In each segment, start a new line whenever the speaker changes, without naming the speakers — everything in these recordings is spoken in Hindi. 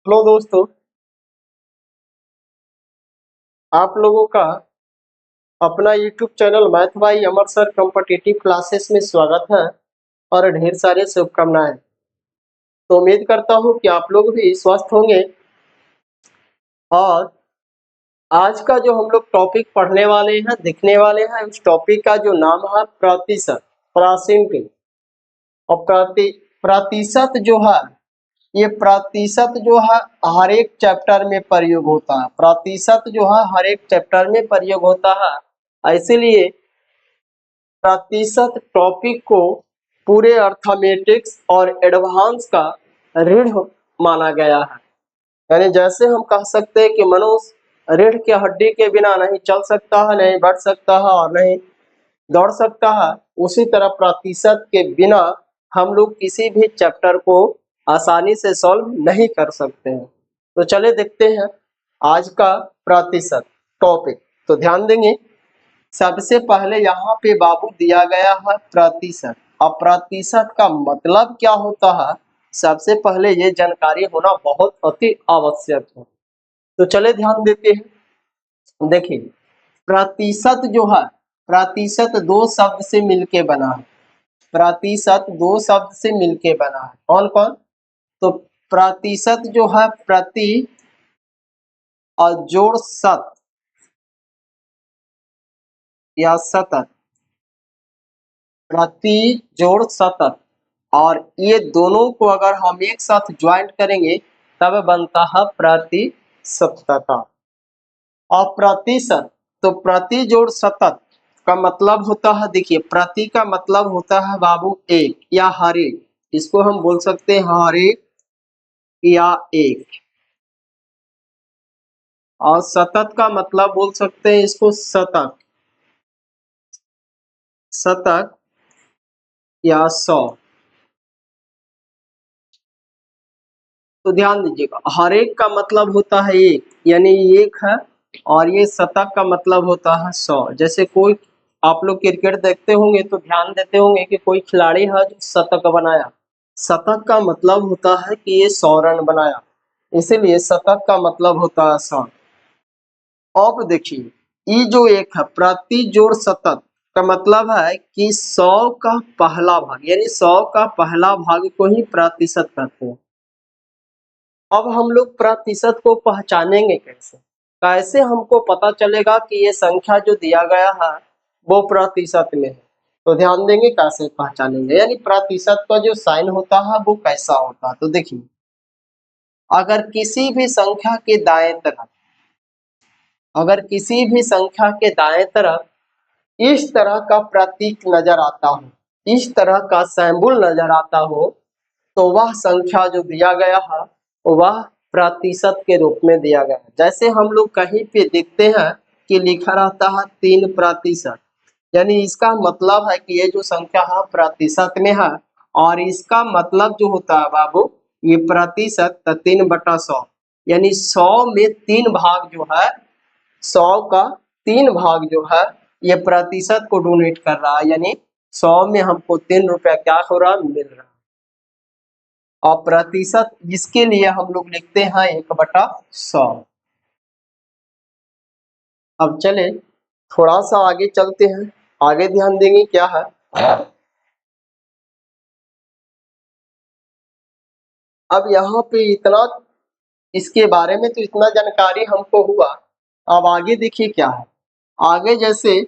हेलो दोस्तों, आप लोगों का अपना YouTube channel math by Amar sir competitive classes में स्वागत है और ढेर सारे शुभकामनाएं। तो उम्मीद करता हूं कि आप लोग भी स्वस्थ होंगे। और आज का जो हम लोग टॉपिक पढ़ने वाले हैं, दिखने वाले हैं, उस टॉपिक का जो नाम है प्रतिशत, परसेंटेज। और प्रतिशत जो है, ये प्रतिशत जो है हर एक चैप्टर में प्रयोग होता है। प्रतिशत जो है हर एक चैप्टर में प्रयोग होता है, इसीलिए प्रतिशत टॉपिक को पूरे अर्थमेटिक्स और एडवांस का रीढ़ माना गया है। यानी जैसे हम कह सकते हैं कि मनुष्य रीढ़ की हड्डी के बिना नहीं चल सकता है, नहीं बढ़ सकता है और नहीं दौड़ सकता है, उसी तरह प्रतिशत के बिना हम लोग किसी भी चैप्टर को आसानी से सॉल्व नहीं कर सकते हैं। तो चले देखते हैं आज का प्रतिशत टॉपिक। तो ध्यान देंगे, सबसे पहले यहाँ पे बाबू दिया गया है प्रतिशत। अब प्रतिशत का मतलब क्या होता है, सबसे पहले ये जानकारी होना बहुत अति आवश्यक है। तो चले ध्यान देते हैं। देखिए, प्रतिशत जो है, प्रतिशत दो शब्द से मिलके बना है। प्रतिशत दो शब्द से मिलके बना है। कौन कौन? तो प्रतिशत जो है प्रति और जोड़ शत या शतक, प्रति जोड़ शतक, और ये दोनों को अगर हम एक साथ ज्वाइंट करेंगे तब बनता है प्रतिशतता। और प्रतिशत, तो प्रति जोड़ शतक का मतलब होता है, देखिए प्रति का मतलब होता है बाबू एक या हर एक, इसको हम बोल सकते हैं हर एक या एक। और शतक का मतलब बोल सकते हैं इसको शतक, शतक या 100। तो ध्यान दीजिएगा, हर एक का मतलब होता है एक, यानी एक है, और ये शतक का मतलब होता है 100। जैसे कोई, आप लोग क्रिकेट देखते होंगे तो ध्यान देते होंगे कि कोई खिलाड़ी है जो शतक बनाया। शतक का मतलब होता है कि ये 100 रन बनाया, इसीलिए शतक का मतलब होता है 100। अब देखिए, ये जो एक है प्रति जोड़ शतक का मतलब है कि 100 का पहला भाग, यानी 100 का पहला भाग को ही प्रतिशत कहते हैं। अब हम लोग प्रतिशत को पहचानेंगे कैसे? कैसे हमको पता चलेगा कि ये संख्या जो दिया गया है वो प्रतिशत में है? तो ध्यान देंगे कैसे पहचानेंगे, यानी प्रतिशत का जो साइन होता है वो कैसा होता है। तो देखिए, अगर किसी भी संख्या के दाएं तरफ, अगर किसी भी संख्या के दाएं तरफ इस तरह का प्रतीक नजर आता हो, इस तरह का सिंबल नजर आता हो, तो वह संख्या जो दिया गया है वह प्रतिशत के रूप में दिया गया है। जैसे हम लोग कहीं पे देखते हैं कि लिखा रहता है 3%, यानी इसका मतलब है कि ये जो संख्या है प्रतिशत में है, और इसका मतलब जो होता है बाबू, ये प्रतिशत 3/100, यानी 100 में 3 भाग जो है, 100 का 3 भाग जो है ये प्रतिशत को डोनेट कर रहा है, यानी 100 में हमको 3 रुपया क्या हो रहा, मिल रहा है। और प्रतिशत जिसके लिए हम लोग लिखते हैं 1/100। अब चले थोड़ा सा आगे चलते हैं, आगे ध्यान देंगे क्या है। अब यहाँ पे इतना, इसके बारे में तो इतना जानकारी हमको हुआ। अब आगे देखिए क्या है। आगे जैसे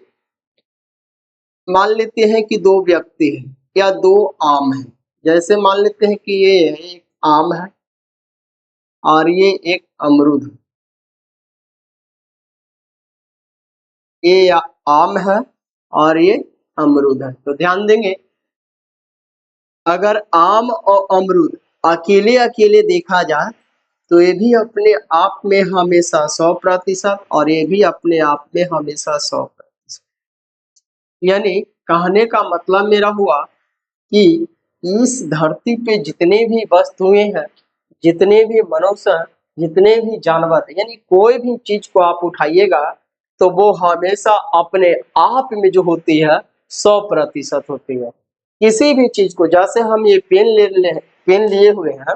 मान लेते हैं कि दो व्यक्ति हैं या दो आम हैं। जैसे मान लेते हैं कि ये एक आम है और ये एक अमरूद है। ये आम है और ये अमरूद है। तो ध्यान देंगे, अगर आम और अमरूद अकेले अकेले देखा जाए तो ये भी अपने आप में हमेशा 100%, और ये भी अपने आप में हमेशा 100%। यानी कहने का मतलब मेरा हुआ कि इस धरती पे जितने भी वस्तुएं हैं, जितने भी मनुष्य हैं, जितने भी जानवर हैं, यानी कोई भी चीज को आप उठाइएगा तो वो हमेशा अपने आप में जो होती है 100% होती है। किसी भी चीज को, जैसे हम ये पेन पेन लिए हुए हैं,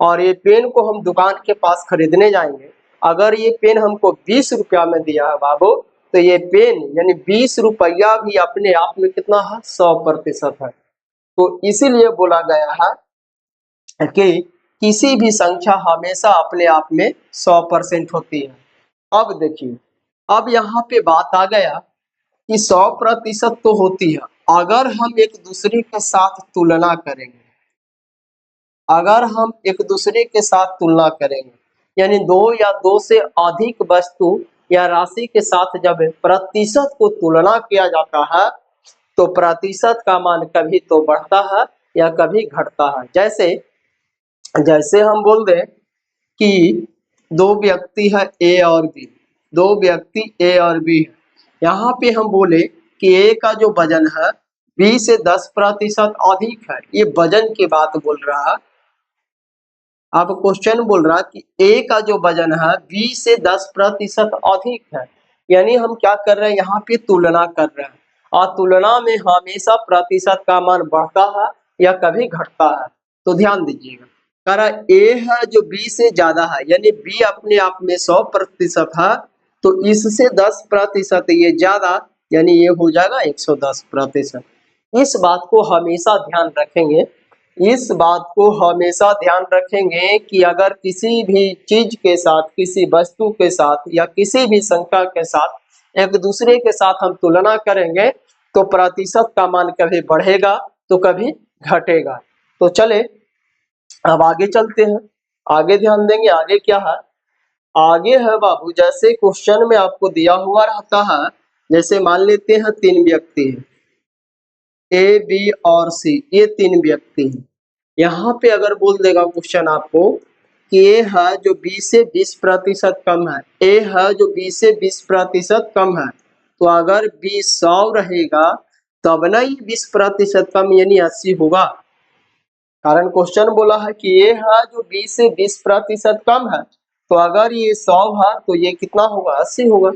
और ये पेन को हम दुकान के पास खरीदने जाएंगे, अगर ये पेन हमको 20 रुपया में दिया है बाबू, तो ये पेन यानी 20 रुपया भी अपने आप में कितना है, 100% है। तो इसीलिए बोला गया है कि किसी भी संख्या हमेशा अपने आप में 100% होती है। अब देखिए, अब यहाँ पे बात आ गया कि 100% तो होती है, अगर हम एक दूसरे के साथ तुलना करेंगे, अगर हम एक दूसरे के साथ तुलना करेंगे, यानी दो या दो से अधिक वस्तु या राशि के साथ जब प्रतिशत को तुलना किया जाता है, तो प्रतिशत का मान कभी तो बढ़ता है या कभी घटता है। जैसे जैसे हम बोल दें कि दो व्यक्ति है ए और बी, दो व्यक्ति ए और बी है, यहाँ पे हम बोले कि ए का जो वजन है बी से 10% अधिक है, ये वजन की बात बोल रहा है। अब क्वेश्चन बोल रहा कि ए का जो वजन है बी से 10% अधिक है, यानी हम क्या कर रहे हैं, यहाँ पे तुलना कर रहे हैं, और तुलना में हमेशा प्रतिशत का मान बढ़ता है या कभी घटता है। तो ध्यान दीजिएगा, कह रहा ए है जो बी से ज्यादा है, यानी बी अपने आप में 100% है, तो इससे 10% ये ज्यादा, यानी ये हो जाएगा 110%। इस बात को हमेशा ध्यान रखेंगे, इस बात को हमेशा ध्यान रखेंगे कि अगर किसी भी चीज के साथ, किसी वस्तु के साथ या किसी भी संख्या के साथ एक दूसरे के साथ हम तुलना करेंगे, तो प्रतिशत का मान कभी बढ़ेगा तो कभी घटेगा। तो चले अब आगे चलते हैं, आगे ध्यान देंगे, आगे क्या है, आगे है बाबू, जैसे क्वेश्चन में आपको दिया हुआ रहता है, जैसे मान लेते हैं तीन व्यक्ति हैं, ए बी और सी, ये तीन व्यक्ति हैं। यहाँ पे अगर बोल देगा क्वेश्चन आपको कि ए है जो बी से 20% कम है, ए है जो बी से 20% कम है, तो अगर बी 100 रहेगा तब ना ये 20% कम यानी 80 होगा। कारण क्वेश्चन बोला है कि ये है जो 20 से 20% कम है, तो अगर ये 100 है तो ये कितना होगा, 80 होगा।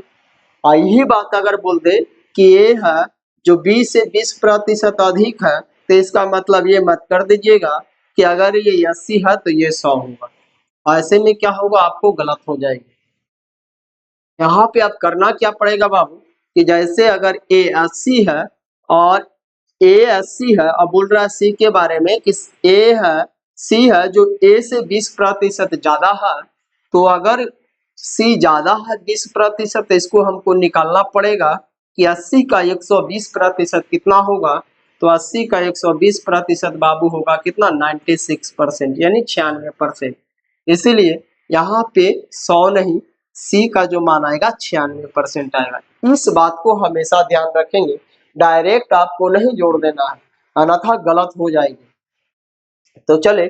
और यही बात अगर बोल दे कि ये है जो 20 से 20% अधिक है, तो इसका मतलब ये मत कर दीजिएगा कि अगर ये 80 है तो ये 100 होगा, ऐसे में क्या होगा, आपको गलत हो जाएगी। यहाँ पे आप करना क्या पड़ेगा बाबू, कि जैसे अगर ए 80 है और ए 80 है, अब बोल रहा है सी के बारे में कि ए है, सी है जो ए से 20% ज्यादा है, तो अगर सी ज्यादा है 20%, इसको हमको निकालना पड़ेगा कि 80 का 120% कितना होगा, तो 80 का 120% बाबू होगा कितना, 96%, यानी 96%। इसीलिए यहाँ पे 100 नहीं, सी का जो मान आएगा 96% आएगा। इस बात को हमेशा ध्यान रखेंगे, डायरेक्ट आपको नहीं जोड़ देना है, अन्यथा गलत हो जाएगी। तो चले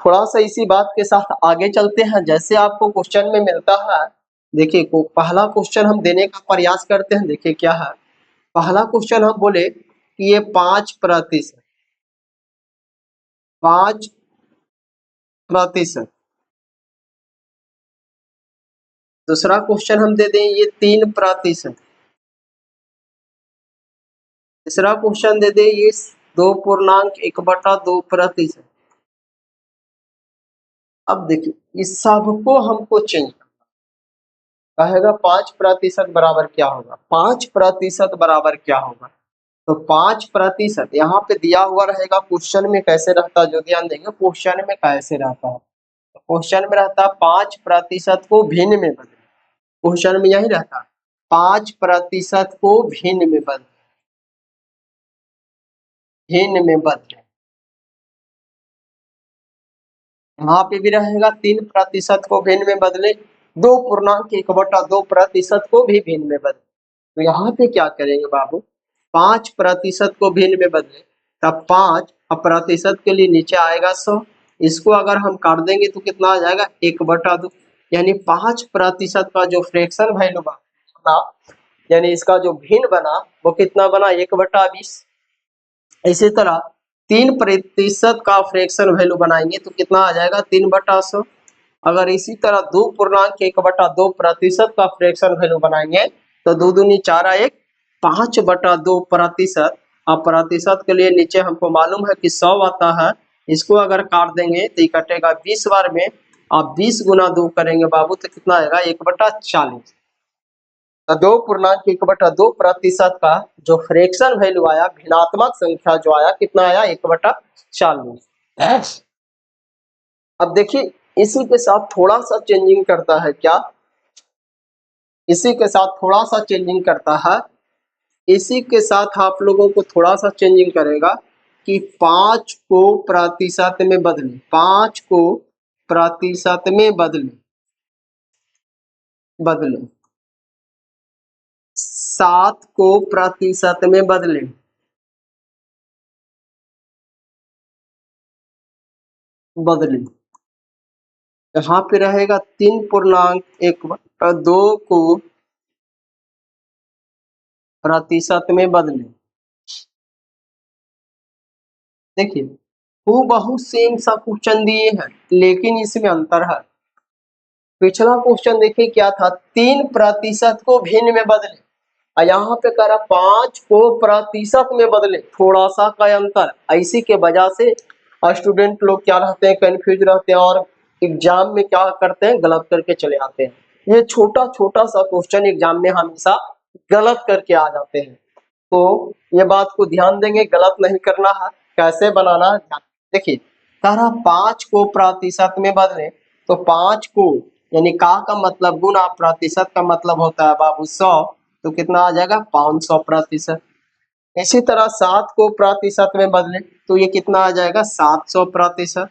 थोड़ा सा इसी बात के साथ आगे चलते हैं। जैसे आपको क्वेश्चन में मिलता है, देखिए पहला क्वेश्चन हम देने का प्रयास करते हैं। देखिए क्या है, पहला क्वेश्चन हम बोले कि ये 5%, 5%। दूसरा क्वेश्चन हम दे दें ये 3%। तीसरा क्वेश्चन दे दें ये 2.1/2%। अब देखिए इस सबको हमको चेंज कहेगा 5% बराबर क्या होगा, 5% बराबर क्या होगा, तो 5% यहाँ पे दिया हुआ रहेगा, क्वेश्चन में कैसे रहता है जो ध्यान देंगे, क्वेश्चन में कैसे रहता है, तो क्वेश्चन में रहता है 5% को भिन्न में बदले, क्वेश्चन में यही रहता है 5% को भिन्न में बदले, भिन्न में बदले। यहाँ पे भी रहेगा 3% को भिन्न में बदले, 2.1/2% को भी भिन्न में बदले। तो यहाँ पे क्या करेंगे बाबू, 5% को भिन्न में बदले, तब 5 प्रतिशत के लिए नीचे आएगा 100, इसको अगर हम काट देंगे तो कितना आ जाएगा 1/2, यानी 5% का जो फ्रैक्शन वैल्यू बना, यानी इसका जो भिन्न बना वो कितना बना, 1/20। इसी तरह 3% का फ्रैक्शन वैल्यू बनाएंगे तो कितना आ जाएगा 3/100। अगर इसी तरह 2.1/2% का फ्रैक्शन वैल्यू बनाएंगे तो 2 दूनी 4 1, 5/2%। अब प्रतिशत के लिए नीचे हमको मालूम है कि 100 आता है, इसको अगर काट देंगे तो ये कटेगा 20 बार में। आप 20 गुना 2 करेंगे बाबू तो कितना आएगा 1/40। तो 2.1/2 का जो फ्रैक्शन वैल्यू आया, भिन्नात्मक संख्या जो आया कितना आया 1/40। अब देखिए इसी के साथ थोड़ा सा चेंजिंग करता है क्या, इसी के साथ थोड़ा सा चेंजिंग करता है, इसी के साथ आप लोगों को थोड़ा सा चेंजिंग करेगा कि 5 को प्रतिशत में बदले, 5 को प्रतिशत में बदले, 7 को प्रतिशत में बदले, यहाँ पे रहेगा 3.1/2 को प्रतिशत में बदले। देखिए हूबहू सेम सा क्वेश्चन दिए हैं लेकिन इसमें अंतर है। पिछला क्वेश्चन देखिए क्या था, 3% को भिन्न में बदले, और यहाँ पे कह रहा 5 को प्रतिशत में बदले, थोड़ा सा का अंतर। इसी के वजह से स्टूडेंट लोग क्या रहते हैं, कंफ्यूज रहते हैं और एग्जाम में क्या करते हैं, गलत करके चले आते हैं। ये छोटा छोटा सा क्वेश्चन एग्जाम में हमेशा गलत करके आ जाते हैं, तो ये बात को ध्यान देंगे, गलत नहीं करना है। कैसे बनाना है देखिए, कह रहा 5 को प्रतिशत में बदले, तो 5 को यानी का मतलब गुना, प्रतिशत का मतलब होता है बाबू 100, तो कितना आ जाएगा 500%। इसी तरह 7 को प्रतिशत में बदले तो ये कितना आ जाएगा 700%।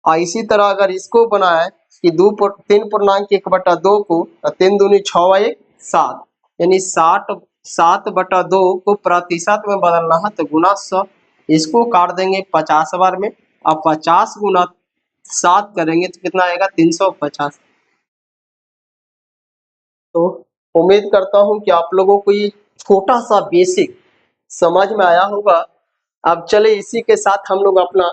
और इसी तरह अगर इसको बनाए कि 3.1/2 को, 3 दूनी 6 7, यानी 7/2 को प्रतिशत में बदलना है तो गुना 100। इसको काट देंगे 50 बार में, अब 50 गुना 7 करेंगे तो कितना आएगा 350। तो उम्मीद करता हूं कि आप लोगों को ये छोटा सा बेसिक समझ में आया होगा। अब चले इसी के साथ हम लोग अपना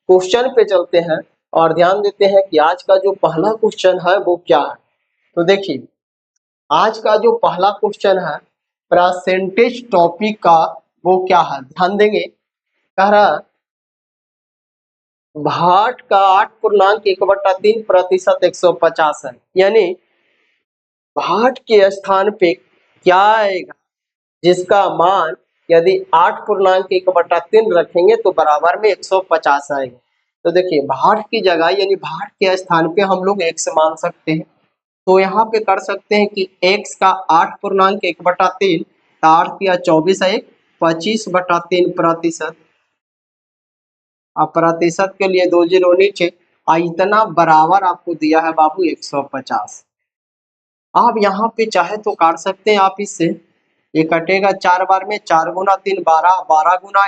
क्वेश्चन पे चलते हैं और ध्यान देते हैं कि आज का जो पहला क्वेश्चन है वो क्या है। तो देखिए आज का जो पहला क्वेश्चन है परसेंटेज टॉपिक का, वो क्या है ध्यान देंगे। कह रहा भाट का 8.1/3% 150 है, यानी भाट के स्थान पे क्या आएगा जिसका मान यदि 8.1/3 रखेंगे तो बराबर में 150 आएगा। तो देखिए भाट की जगह यानी भाट के स्थान पे हम लोग x मान सकते हैं, तो यहाँ पे कर सकते हैं कि x का 8.1/3, 8 या 24 है 25/3%। अब प्रतिशत के लिए 2 जीरो नीचे, इतना बराबर आपको दिया है बाबू 150। आप यहाँ पे चाहे तो काट सकते हैं आप इससे, ये कटेगा 4 बार में, 4 गुना 3 12, 12 गुना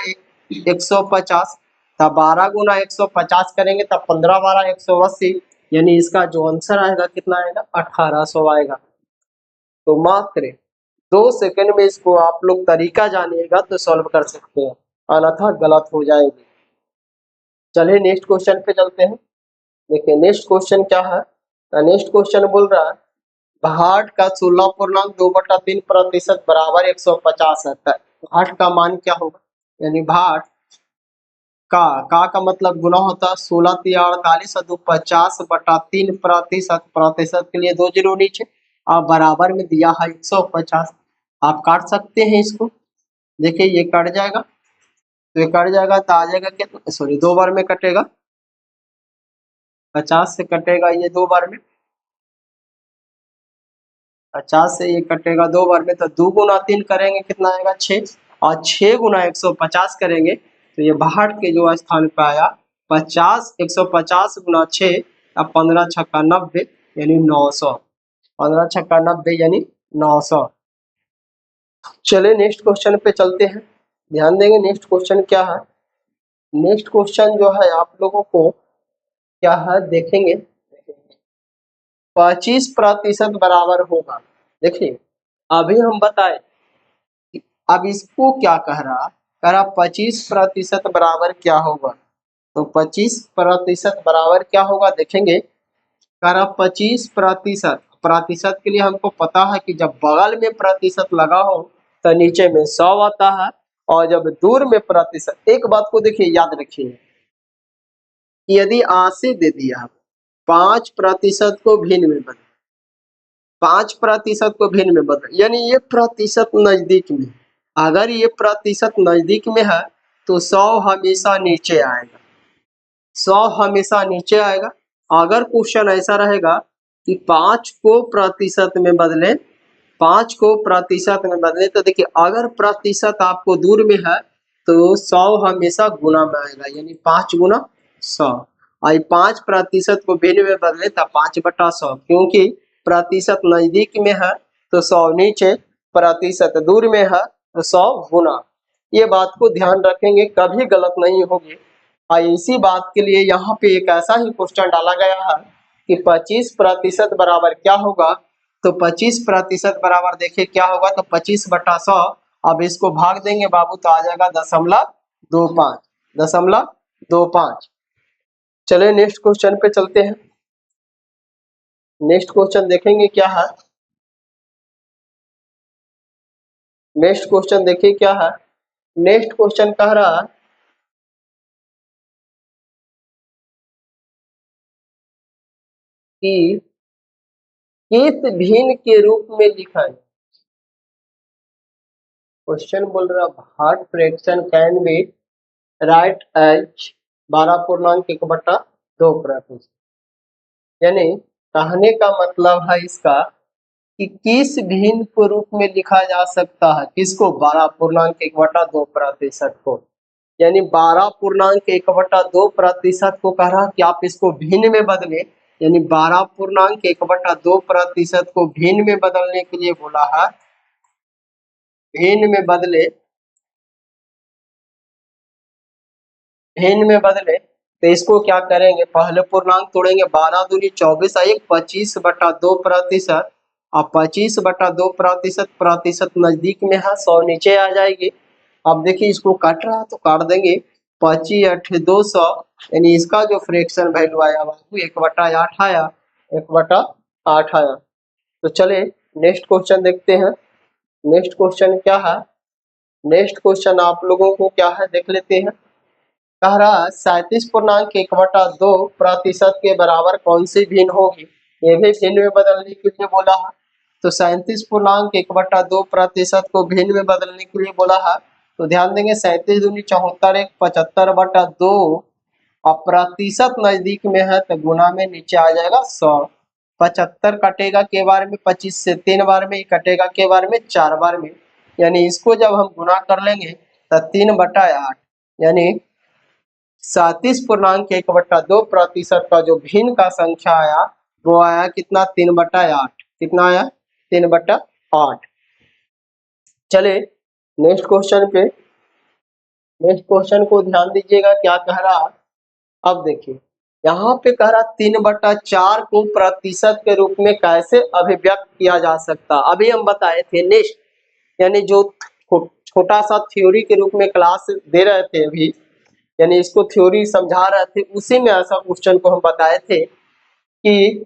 150, तब 12 गुना 150 करेंगे तब 15 12 180, यानी इसका जो आंसर आएगा कितना आएगा 1800 आएगा। तो मात्र 2 सेकंड में इसको आप लोग तरीका जानिएगा तो सॉल्व कर सकते हैं, अन्यथा गलत हो जाएगी। चलिए नेक्स्ट क्वेश्चन पे चलते हैं। देखिए नेक्स्ट क्वेश्चन क्या है, नेक्स्ट क्वेश्चन बोल रहा है भाट का 16.2/3% बराबर 150 है। भाट का मान क्या होगा, यानी भाट का मतलब गुना होता है 16 3 48 और 2 50/3%, प्रतिशत के लिए 2 जीरो नीचे, आप बराबर में दिया है 150। आप काट सकते हैं इसको, देखिए ये कट जाएगा, तो ये कट जाएगा तो आ जाएगा क्या, सॉरी 2 बार में कटेगा, 50 से कटेगा ये 2 बार में, 50 से ये कटेगा 2 बार में, तो 2 गुना 3 करेंगे कितना आएगा 6, और 6 गुना 150 करेंगे तो ये भाट के जो स्थान पे आया 50, 150 गुना 6, अब 15 छक्का 90 यानी 900, 15 छक्का 90 यानी 900। चले नेक्स्ट क्वेश्चन पे चलते हैं, ध्यान देंगे नेक्स्ट क्वेश्चन क्या है। नेक्स्ट क्वेश्चन जो है आप लोगों को क्या है देखेंगे, 25% बराबर होगा। देखिए अभी हम बताए, अब इसको क्या कह रहा 25% बराबर क्या होगा, तो 25% बराबर क्या होगा देखेंगे। कह रहा 25%, प्रतिशत के लिए हमको पता है कि जब बगल में प्रतिशत लगा हो तो नीचे में 100 आता है, और जब दूर में प्रतिशत, एक बात को देखिए याद रखिए, यदि 80 दे दिया 5% को भिन्न में बदल, 5% को भिन्न में बदल, यानी ये प्रतिशत नजदीक में, अगर ये प्रतिशत नजदीक में है तो 100 हमेशा नीचे आएगा, 100 हमेशा नीचे आएगा। अगर क्वेश्चन ऐसा रहेगा कि 5 को प्रतिशत में बदले, 5 को प्रतिशत में बदले, तो देखिए अगर प्रतिशत आपको दूर में है तो 100 हमेशा गुना में आएगा, यानी 5 गुना 100। और 5% को भिन्न में बदले तो 5/100, क्योंकि प्रतिशत नजदीक में है तो 100 नीचे, प्रतिशत दूर में है तो 100 गुना। ये बात को ध्यान रखेंगे, कभी गलत नहीं होगी। और इसी बात के लिए यहाँ पे एक ऐसा ही क्वेश्चन डाला गया है कि 25% बराबर क्या होगा, तो 25% बराबर देखिए क्या होगा, तो 25/100। अब इसको भाग देंगे बाबू तो आ जाएगा 0.25, 0.25। चले नेक्स्ट क्वेश्चन पे चलते हैं। नेक्स्ट क्वेश्चन देखेंगे क्या है, नेक्स्ट क्वेश्चन देखिए क्या है। नेक्स्ट क्वेश्चन कह रहा है कि किस भिन्न के रूप में लिखा है। क्वेश्चन बोल रहा heart fraction can be write as 12.1/2%। यानी कहने का मतलब है इसका कि किस भिन्न को रूप में लिखा जा सकता है, किसको, 12.1/2% को, यानी 12.1/2% को कह रहा कि आप इसको भिन्न में बदले, यानी 12.1/2% को भिन्न में बदलने के लिए बोला है, भिन्न में बदले, भिन्न में बदले तो इसको क्या करेंगे, पहले पूर्णांक तोड़ेंगे, 12 दूनी 24 और 1 25/2%। अब 25/2% प्रतिशत नजदीक में है, 100 नीचे आ जाएगी। अब देखिए इसको काट रहा है तो काट देंगे, 25 8 200, यानी इसका जो फ्रैक्शन वैल्यू आया बाबू 1/8 आया, 1/8 आया। तो चले नेक्स्ट क्वेश्चन देखते हैं। नेक्स्ट क्वेश्चन क्या है, नेक्स्ट क्वेश्चन आप लोगों को क्या है देख लेते हैं। कह रहा 37.1/2% के बराबर कौन सी भिन्न होगी, ये भी भिन्न में बदलने के लिए बोला है। तो 37.1/2% को भिन्न में बदलने के लिए बोला है, तो ध्यान देंगे 37 दूनी 74 1 75/2, और प्रतिशत नजदीक में है तो गुना में नीचे आ जाएगा 100। 75 कटेगा के बार में 25 से 3 बार में, कटेगा के बार में 4 बार में, यानी इसको जब हम गुना कर लेंगे तो 3/8, यानी 37.1/2% का जो भिन्न का संख्या आया वो आया कितना, 3/8। कितना आया, 3/8। चले नेक्स्ट क्वेश्चन पे, नेक्स्ट क्वेश्चन को ध्यान दीजिएगा क्या कह रहा। अब देखिए यहाँ पे कह रहा 3/4 को प्रतिशत के रूप में कैसे अभिव्यक्त किया जा सकता, अभी हम बताए थे नेक्स्ट, यानी जो छोटा सा थ्योरी के रूप में क्लास दे रहे थे अभी, यानी इसको थ्योरी समझा रहे थे, उसी में ऐसा क्वेश्चन को हम बताए थे कि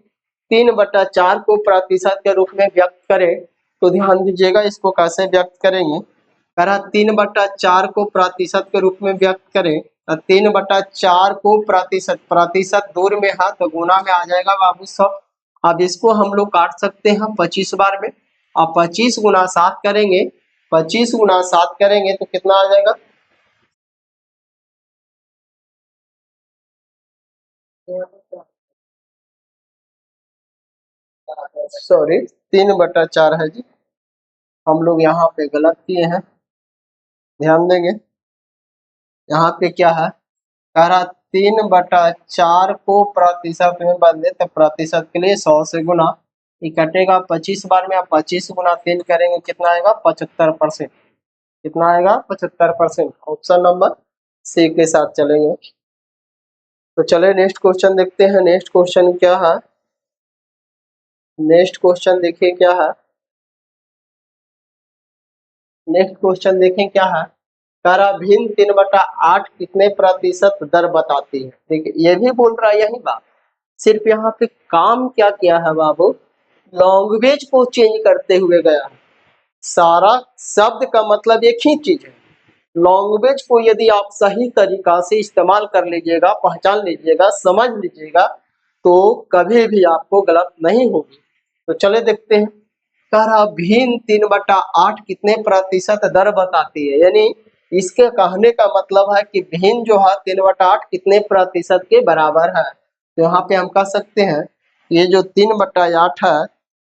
3/4 को प्रतिशत के रूप में व्यक्त करें। तो ध्यान दीजिएगा इसको कैसे व्यक्त करेंगे। कह रहा 3/4 को प्रतिशत के रूप में व्यक्त करें, 3/4 को प्रतिशत, प्रतिशत दूर में है तो गुना में आ जाएगा बाबू 100। अब इसको हम लोग काट सकते हैं 25 बार में, अब 25 गुना 7 करेंगे, 25 गुना 7 करेंगे तो कितना आ जाएगा, सॉरी 3/4 है जी, हम लोग यहाँ पे गलत किए हैं, ध्यान देंगे। यहाँ पे क्या है, कह रहा 3/4 को प्रतिशत में बदले तो प्रतिशत के लिए 100 से गुना, ये कटेगा 25 बार में, आप 25 गुना 3 करेंगे कितना आएगा, 75%। कितना आएगा, 75%। ऑप्शन नंबर सी के साथ चलेंगे। तो चले नेक्स्ट क्वेश्चन देखते हैं। नेक्स्ट क्वेश्चन क्या है, नेक्स्ट क्वेश्चन देखिए क्या है, नेक्स्ट क्वेश्चन देखें क्या है। कह रहा भिन्न 3/8 कितने प्रतिशत दर बताती है। देखिए ये भी बोल रहा है यही बात, सिर्फ यहाँ पे काम क्या किया है बाबू, लैंग्वेज को चेंज करते हुए गया है। सारा शब्द का मतलब एक ही चीज है, लैंग्वेज को यदि आप सही तरीका से इस्तेमाल कर लीजिएगा, पहचान लीजिएगा, समझ लीजिएगा, तो कभी भी आपको गलत नहीं होगी। तो चले देखते हैं। कह रहा भिन्न 3/8 कितने प्रतिशत दर बताती है, यानी इसके कहने का मतलब है कि भिन्न जो है 3/8 कितने प्रतिशत के बराबर है। तो यहाँ पे हम कह सकते हैं ये जो 3/8 है,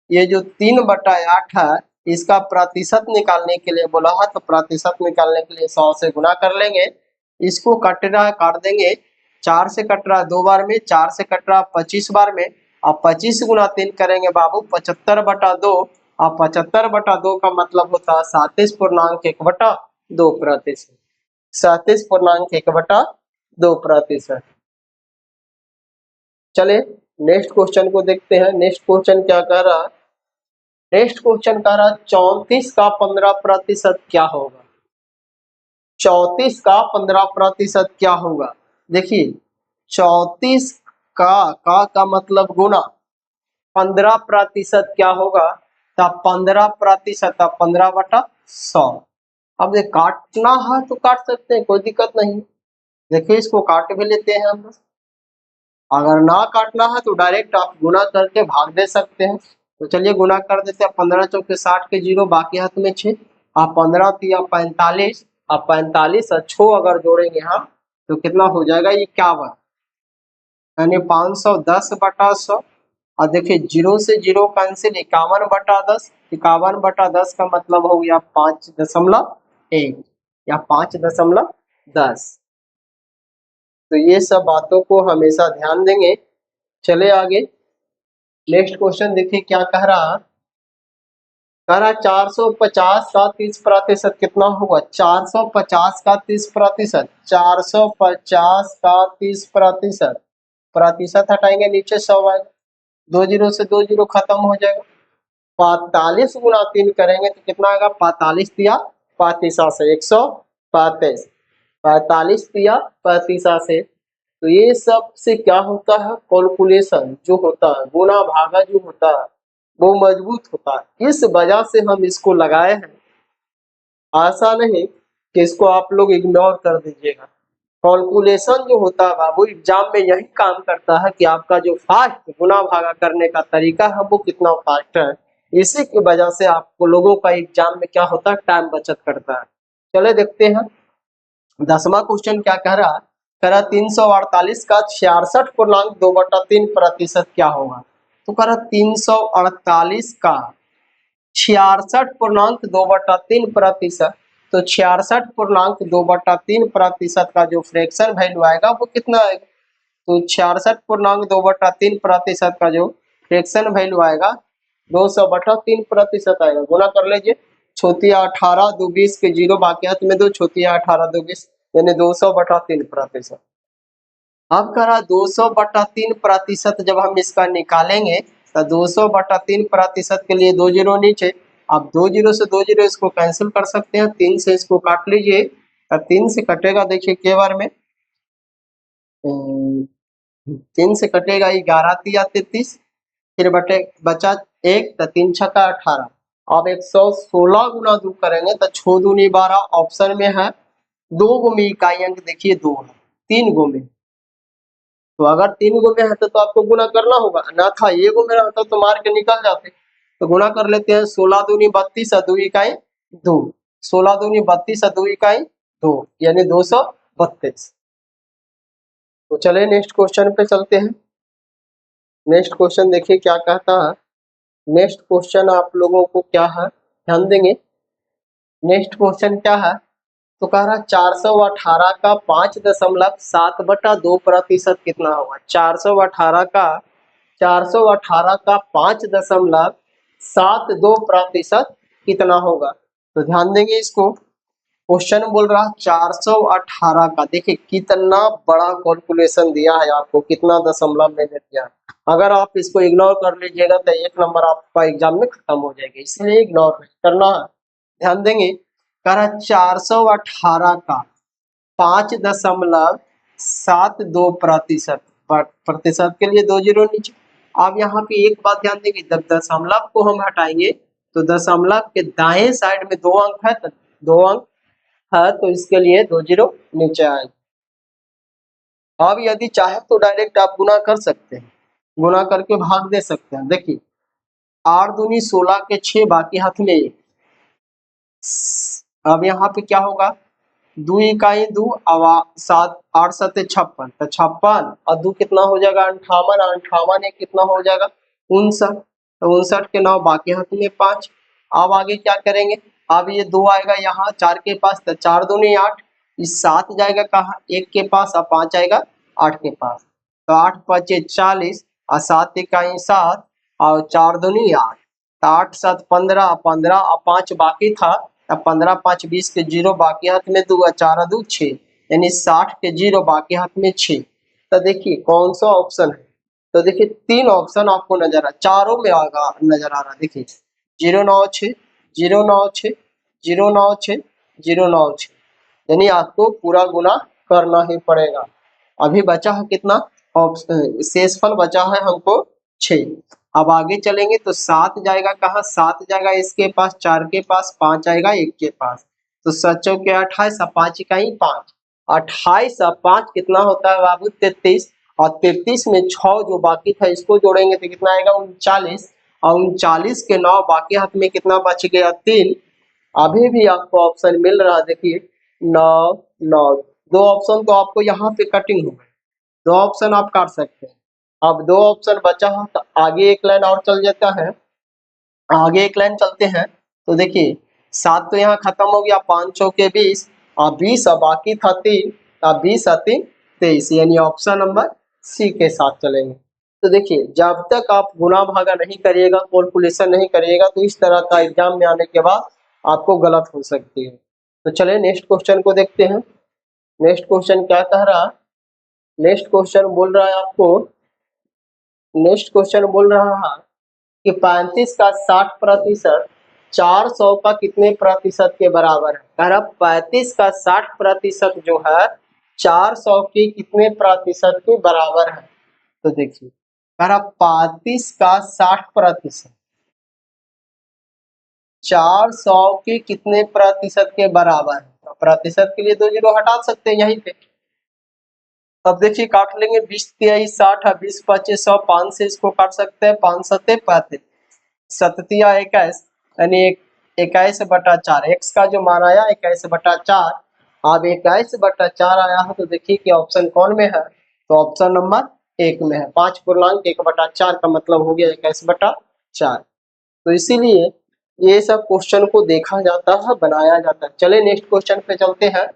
ये जो 3/8 है, इसका प्रतिशत निकालने के लिए बोला है, तो प्रतिशत निकालने के लिए 100 से गुना कर लेंगे। इसको कट रहा है, काट देंगे। 4 से कट रहा है 2 बार में, 4 से कट रहा है 25 बार में। अब 25 गुना 3 करेंगे बाबू 75/2। अब 75/2 का मतलब होता है 37.1/2 प्रतिशत। 37.1/2 प्रतिशत। चले नेक्स्ट क्वेश्चन को देखते हैं। नेक्स्ट क्वेश्चन क्या कह रहा है? नेक्स्ट क्वेश्चन कह रहा है 34 का 15% क्या होगा? 34 का 15% क्या होगा? देखिए 34 का मतलब गुना 15% क्या होगा? तब 15%, तब 15/100। अब ये काटना है तो काट सकते हैं, कोई दिक्कत नहीं। देखिए इसको काट भी लेते हैं हम। अगर ना काटना है तो डायरेक्ट आप गुना करके भाग दे सकते हैं। तो चलिए गुना कर देते हैं। 15 चौके 60 के 0, बाकी हाथ में 6। आप 15 तिया 45, आप 45 और 6 अगर जोड़ेंगे हम तो कितना हो जाएगा? 51, यानी 510/100। और देखिए 0 से 0 कैंसिल, 51/10। 51/10 का मतलब हो गया 5.1 या 5.10। तो ये सब बातों को हमेशा ध्यान देंगे। चले आगे। नेक्स्ट क्वेश्चन देखिए क्या कह रहा। कह रहा 450 का 30% कितना होगा? 450 का 30%, 450 का 30%। प्रतिशत हटाएंगे नीचे 100 आएगा, 2 जीरो से 2 जीरो खत्म हो जाएगा। 45 गुना 3 करेंगे तो कितना आएगा? 45 तिया 35 से 135, 45 तिया 35 से। तो ये सब से क्या होता है? कैलकुलेशन जो होता है, गुना भागा जो होता है, वो मजबूत होता है। इस वजह से हम इसको लगाए हैं। ऐसा नहीं कि इसको आप लोग इग्नोर कर दीजिएगा। कैलकुलेशन जो होता है बाबू एग्जाम में यही काम करता है कि आपका जो फास्ट गुना भागा करने का तरीका है वो कितना फास्ट है। इसी की वजह से आपको लोगों का एग्जाम में क्या होता है? टाइम बचत करता है। चले देखते हैं 10वां क्वेश्चन क्या कह रहा है। कह रहा 348 का 66.2/3% क्या होगा? तो कह रहा 348 का 66.2/3%। तो 66.2/3% का जो फ्रैक्शन वैल्यू आएगा वो कितना आएगा? तो 66.2/3% का जो फ्रैक्शन वैल्यू आएगा 200/3% आएगा। गुना कर लीजिए। छोतिया 18 2 20 के 0, बाकी हाथ में 2, छोतिया 18 2 20 यानी 200/3%। अब कह रहा 200/3% जब हम इसका निकालेंगे तो 200/3% के लिए 2 जीरो नीचे। अब 2 जीरो से 2 जीरो इसको कैंसिल कर सकते हैं, 3 से इसको काट लीजिए। अब 3 से कटेगा, देखिए के बार में 3 से कटेगा 11 तिया 33, फिर बटे बचा 1, तो 3 छक्का 18। अब 116 गुना 2 करेंगे तो 6 दूनी 12, ऑप्शन में है 2 गो में इकाई अंक देखिए 2 है, 3 गो में। तो अगर 3 गो में है तो आपको गुना करना होगा, ना था ये गो में रहता तो मार के निकल जाते। तो गुना कर लेते हैं। 16 दूनी 32 और 2 इकाई 2, 16 दूनी 32 और 2 इकाई 2 यानी 232। तो चले नेक्स्ट क्वेश्चन पे चलते हैं। नेक्स्ट क्वेश्चन देखिए क्या कहता है। नेक्स्ट क्वेश्चन आप लोगों को क्या है ध्यान देंगे। नेक्स्ट क्वेश्चन क्या है? तो कह रहा 418 का 5.7/2% कितना होगा? 418 का 5.72% कितना होगा? तो ध्यान देंगे इसको। क्वेश्चन बोल रहा 418 का, देखिए कितना बड़ा कैलकुलेशन दिया है आपको, कितना दशमलव में दिया है। अगर आप इसको इग्नोर कर लीजिएगा तो 1 नंबर आपका एग्जाम में खत्म हो जाएगा, इसलिए इग्नोर करना है। ध्यान देंगे। कह रहा 418 का 5.72% प्रतिशत के लिए 2 जीरो नीचे। अब यहाँ पे एक बात ध्यान देंगे, जब दशमलव को हम हटाएंगे तो दशमलव के दाएं साइड में 2 अंक है तो 2 अंक है तो इसके लिए 2 जीरो नीचे आएगा। अब यदि चाहे तो डायरेक्ट आप गुना कर सकते हैं, गुना करके भाग दे सकते हैं। देखिए 8 दूनी 16 के 6 बाकी हाथ में 1। अब यहाँ पे क्या होगा, 2 इकाई 2 अवा 7 8 7 56 तो 56 और 2 कितना हो जाएगा 58, 58 एक कितना हो जाएगा 59, तो 59 के 9 बाकी हाथ में 5। अब आगे क्या करेंगे, अब ये 2 आएगा यहाँ 4 के पास तो 4 दूनी 8, इस 7 जाएगा कहाँ 1 के पास और 5 आएगा 8 के पास, तो 8 5 40 और 7 इकाई 7 और 4 दूनी 8, तो 8 7 15 15 और 5 बाकी था, अब 15 5 20 के 0 बाकी हाथ में 2 4 2 6, यानी 60 के 0 बाकी हाथ में 6। तो देखिए कौन सा ऑप्शन है, तो देखिए 3 ऑप्शन आपको नजर आ, चारों में आगा नजर आ रहा, देखिए 096 096 096 096, यानी आपको पूरा गुना करना ही पड़ेगा। अभी बचा है कितना ऑप्शन, शेषफल बचा है हमको 6। अब आगे चलेंगे तो 7 जाएगा कहाँ, 7 जाएगा इसके पास 4 के पास, 5 आएगा 1 के पास, तो 7 चौके 28 और 5 इकाई 5, 28 और 5 कितना होता है बाबू 33, और 33 में 6 जो बाकी था इसको जोड़ेंगे तो कितना आएगा 39, और 39 के 9 बाकी हाथ में कितना बच गया 3। अभी भी आपको ऑप्शन मिल रहा है, देखिए 9 9, 2 ऑप्शन तो आपको यहाँ पे कटिंग हो गई, 2 ऑप्शन आप काट सकते हैं। अब 2 ऑप्शन बचा है तो आगे एक लाइन और चल जाता है, आगे एक लाइन चलते हैं तो देखिए 7 तो यहाँ खत्म हो गया, 5 चौके 20 और 20 और बाकी था 3, और 20 और 3 23, यानी ऑप्शन नंबर सी के साथ चलेंगे। तो देखिए जब तक आप गुना भागा नहीं करिएगा, कैलकुलेशन नहीं करिएगा, तो इस तरह का एग्जाम में आने के बाद आपको गलत हो सकती है। तो चलिए नेक्स्ट क्वेश्चन को देखते हैं। नेक्स्ट क्वेश्चन क्या कह रहा, नेक्स्ट क्वेश्चन बोल रहा है आपको, नेक्स्ट क्वेश्चन बोल रहा है कि 35 का 60% 400 का कितने प्रतिशत के बराबर है। कह रहा 35 का 60% जो है 400 के कितने प्रतिशत के बराबर है। तो देखिए कह रहा 35 का 60% 400 के कितने प्रतिशत के बराबर है, तो प्रतिशत के लिए 2 जीरो हटा सकते हैं यहीं पे। अब देखिए काट लेंगे 20 23 60 और 20 25 100, 5 से इसको काट सकते हैं, 5 सत्ते 35, सततिया 21, यानी 21/4, एक्स का जो मान आया 21/4। अब 21/4 आया है तो देखिए कि ऑप्शन कौन में है, तो ऑप्शन नंबर 1 में है। 5/1/4 का मतलब हो गया 21/4। तो इसीलिए ये सब क्वेश्चन को देखा जाता है, बनाया जाता है। चले नेक्स्ट क्वेश्चन पे चलते हैं।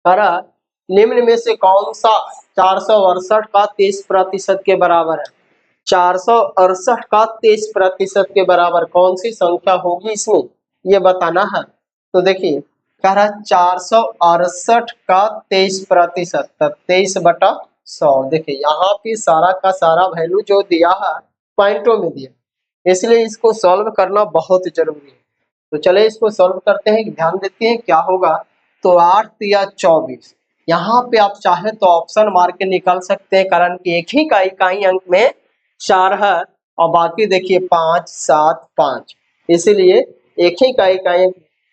करा निम्न में से कौन सा 468 का 23% के बराबर है। 468 का 23% के बराबर कौन सी संख्या होगी इसमें, ये बताना है। तो देखिए कह रहा 468 का 23%, 23/100। देखिए यहाँ पे सारा का सारा वैल्यू जो दिया है पॉइंटों में दिया, इसलिए इसको सॉल्व करना बहुत जरूरी है। तो चले इसको सॉल्व करते हैं, ध्यान देते हैं क्या होगा। तो 8 या 24, यहाँ पे आप चाहे तो ऑप्शन मार के निकाल सकते हैं, कारण कि एक ही का इकाई अंक में 4 है और बाकी देखिए 5 7 5, इसीलिए एक ही का इकाई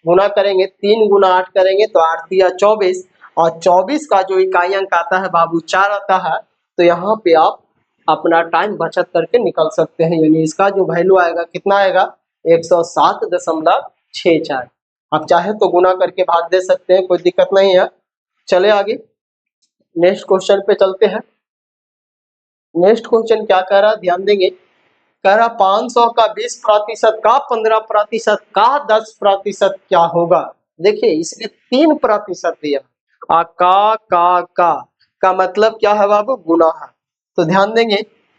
गुना करेंगे, 3 गुना 8 करेंगे तो 8 या 24, और 24 का जो इकाई अंक आता है बाबू 4 आता है। तो यहाँ पे आप अपना टाइम बचत करके निकल सकते हैं, यानी इसका जो वैल्यू आएगा कितना आएगा 107.64। आप चाहे तो गुना करके भाग दे सकते हैं, कोई दिक्कत नहीं है। चले आगे नेक्स्ट क्वेश्चन पे चलते हैं। नेक्स्ट क्वेश्चन क्या कह रहा है, ध्यान देंगे। कह रहा 500 का 20% का 15% का 10% क्या होगा। देखिए इसमें 3% दिया, का मतलब क्या है बाबू, गुना है। तो ध्यान देंगे,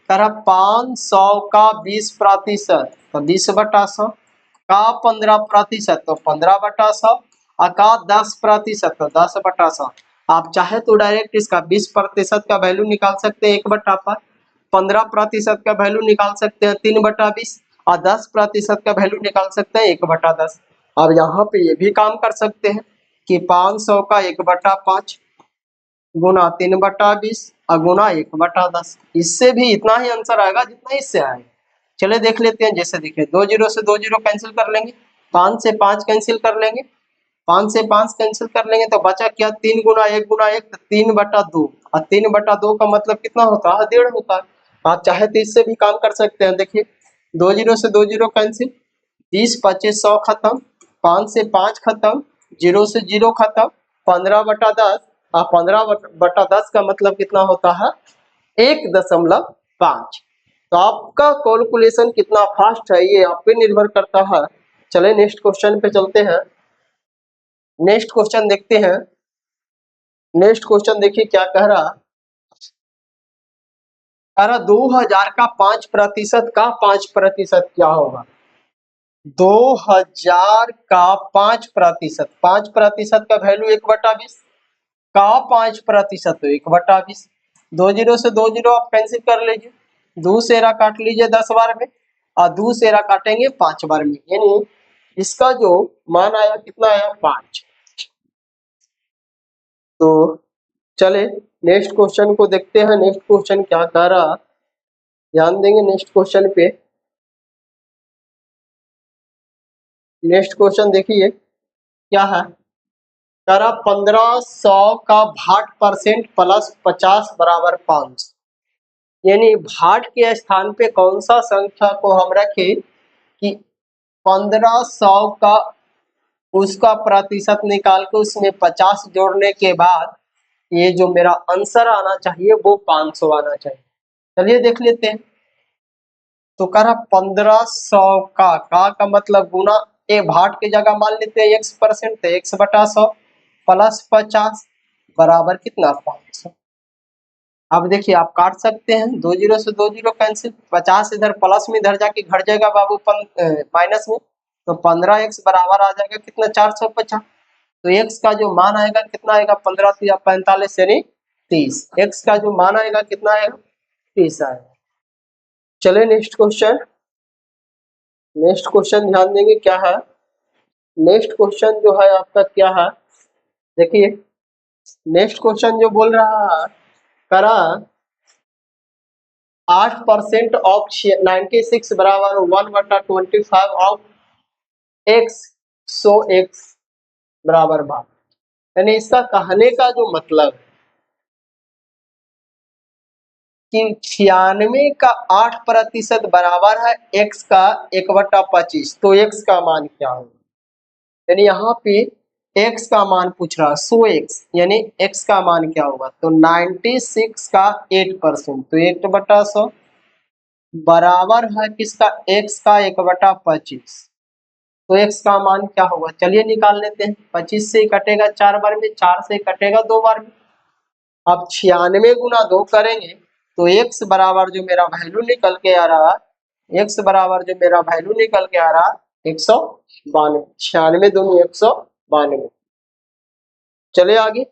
कह रहा 500 का 20%, तो 20/100, का 15%, तो 15/100, और का 10%, तो 10/100। आप चाहे तो डायरेक्ट इसका 20% का वैल्यू निकाल सकते हैं 1/5, 15% का वैल्यू निकाल सकते हैं 3/20, और 10% का वैल्यू निकाल सकते हैं 1/10। अब यहाँ पे ये भी काम कर सकते हैं कि 500 का 1/5 गुना 3/20 और गुना 1/10, इससे भी इतना ही आंसर आएगा जितना इससे आएगा। चले देख लेते हैं, जैसे देखिए 2 जीरो से 2 जीरो कैंसिल कर लेंगे, 5 से 5 कैंसिल कर लेंगे, 5 से 5 कैंसिल कर लेंगे तो बचा क्या, 3 गुना 1 गुना 1 तो 3/2, और 3/2 का मतलब कितना होता है, 1.5 होता है। आप चाहे तो इससे भी काम कर सकते हैं, देखिए 2 जीरो से 2 जीरो कैंसिल, 30 25 100 खत्म, 5 से 5 खत्म, 0 से 0 खत्म, 15/10, और 15/10 का मतलब कितना होता है, 1.5। तो आपका कैलकुलेशन कितना फास्ट है ये आप पे निर्भर करता है। चले नेक्स्ट क्वेश्चन पे चलते हैं। नेक्स्ट क्वेश्चन देखते हैं। नेक्स्ट क्वेश्चन देखिए क्या कह रहा 2000 का 5% का 5% क्या होगा। 2000 का 5%, 5% का वैल्यू 1/20 का 5% तो 1/20। 2 जीरो से 2 जीरो आप कैंसिल कर लीजिए, 2 सेरा काट लीजिए 10 बार में, और 2 सेरा काटेंगे 5 बार में, यानी इसका जो मान आया कितना आया, 5। तो चले नेक्स्ट क्वेश्चन को देखते हैं। नेक्स्ट क्वेश्चन क्या कह रहा, ध्यान देंगे नेक्स्ट क्वेश्चन पे। नेक्स्ट क्वेश्चन देखिए क्या है, कह रहा 1500 का 60% प्लस 50 बराबर 5। यानी भाट के स्थान पे कौन सा संख्या को हम रखें कि 1500 का उसका प्रतिशत निकाल के उसमें 50 जोड़ने के बाद ये जो मेरा आंसर आना चाहिए वो 500 आना चाहिए। चलिए देख लेते हैं। तो कह रहा 1500 का मतलब गुना, ए भाट की जगह मान लेते हैं x%, तो 100/100 प्लस 50 बराबर कितना, 500। अब देखिए आप काट सकते हैं, 2 जीरो से 2 जीरो कैंसिल, 50 इधर प्लस में इधर जाके घट जाएगा बाबू माइनस में, तो 15x बराबर आ जाएगा कितना, 450। तो x का जो मान आएगा कितना आएगा, 15 या 45 यानी 30। x का जो मान आएगा कितना आएगा, 30 आएगा। चले नेक्स्ट क्वेश्चन। नेक्स्ट क्वेश्चन ध्यान देंगे क्या है। नेक्स्ट क्वेश्चन जो है आपका क्या है, देखिए नेक्स्ट क्वेश्चन जो बोल रहा है, करा 8% ऑफ 96 बराबर 1/25 ऑफ x, सो x बराबर 12। यानी इसका कहने का जो मतलब कि 96 का 8% बराबर है x का 1/25, तो x का मान क्या होगा। यानी यहाँ पे x का मान पूछ रहा है, सो x यानी x का मान क्या होगा, तो 96 का 8%, तो 1/100 बराबर है किसका, x का 1/25। तो x का मान क्या होगा, चलिए निकाल लेते हैं। 25 से कटेगा 4 बार में, 4 से कटेगा 2 बार में। अब 96 गुना 2 करेंगे तो x बराबर जो मेरा वैल्यू निकल के आ रहा, x बराबर जो मेरा वैल्यू निकल के आ रहा 192। 96 दूनी 192। चले आगे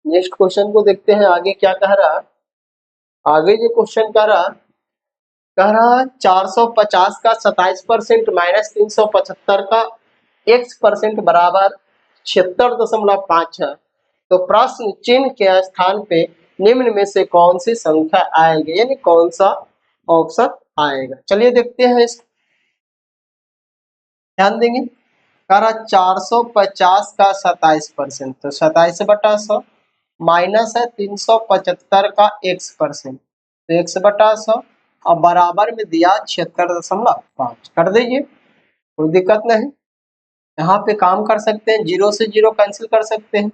नेक्स्ट क्वेश्चन को देखते हैं आगे क्या कह रहा। आगे जो क्वेश्चन कह रहा 450 का 27% माइनस 375 का x% बराबर 76.5 है। तो प्रश्न चिन्ह के स्थान पे निम्न में से कौन सी संख्या आएगी, यानी कौन सा ऑप्शन आएगा। चलिए देखते हैं इस, ध्यान देंगे। कह रहा 450 का 27%, तो 27/100 माइनस है 375 का x%, तो 100/100, और बराबर में दिया 76.5। कर दीजिए, कोई दिक्कत नहीं। यहाँ पे काम कर सकते हैं, 0 से 0 कैंसिल कर सकते हैं,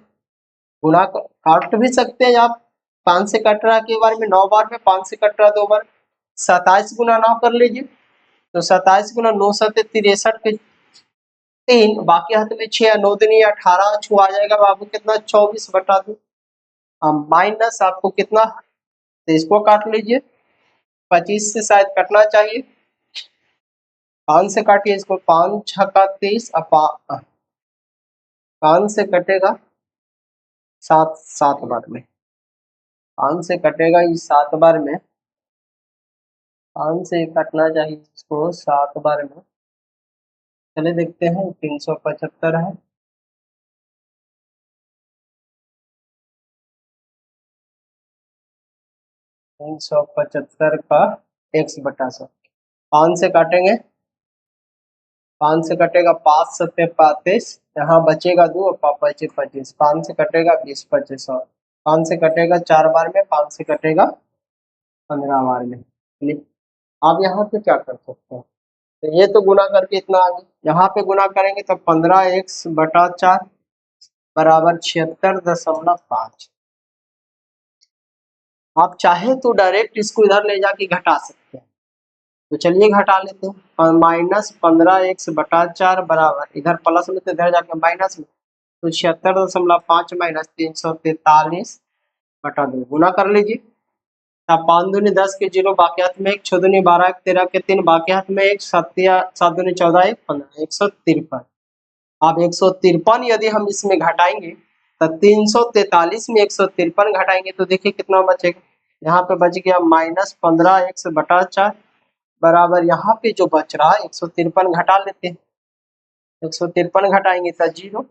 गुणा काट भी सकते हैं आप। 5 से कट रहा है के बार में 9 बार में, 5 से कट रहा 2 बार, 27 गुना 9 कर लीजिए, तो 27 गुना 9 सत्ते 63 के 3, बाकी हाथ में 6, 9 दूनी 18, छू आ जाएगा बाबू कितना, 24/2। माइनस आपको कितना, तो इसको काट लीजिए, 25 से शायद कटना चाहिए, 5 से काटिए इसको, 5 छक्का 23, 5 से कटेगा 7, 7 बार में, 5 से कटेगा ये 7 बार में, 5 से कटना चाहिए इसको 7 बार में। चले देखते हैं, 375 है, 375 का x/100, 5 से काटेंगे 5 से कटेगा 5 सत्ते 35, यहाँ बचेगा 2 और 5 बचे 25, 5 से कटेगा 20 25 और 5 से कटेगा 4 बार में, 5 से कटेगा 15 बार में। आप यहाँ पे क्या कर सकते हैं, तो ये तो गुना करके इतना आ गया, यहाँ पे गुना करेंगे तो 15x/4 बराबर 76.5। आप चाहे तो डायरेक्ट इसको इधर ले जाके घटा सकते हैं, तो चलिए घटा लेते हैं। -15x/4 बराबर, इधर प्लस में तो इधर जाके माइनस में, तो 76.5 माइनस 343/2 गुना कर लीजिए। 5 दूनी 10 के 0 बाकियात में 1, 6 दूनी 12 1 13 के 3 बाकियात में 1, 7 दूनी 14 1 15, 153। अब 153 यदि हम इसमें घटाएंगे तो 343 में 153 घटाएंगे तो देखिए कितना बचेगा, यहाँ पे बच गया -15x/4 बराबर, यहाँ पे जो बच रहा है 153 घटा लेते हैं, 153 घटाएंगे तो 0,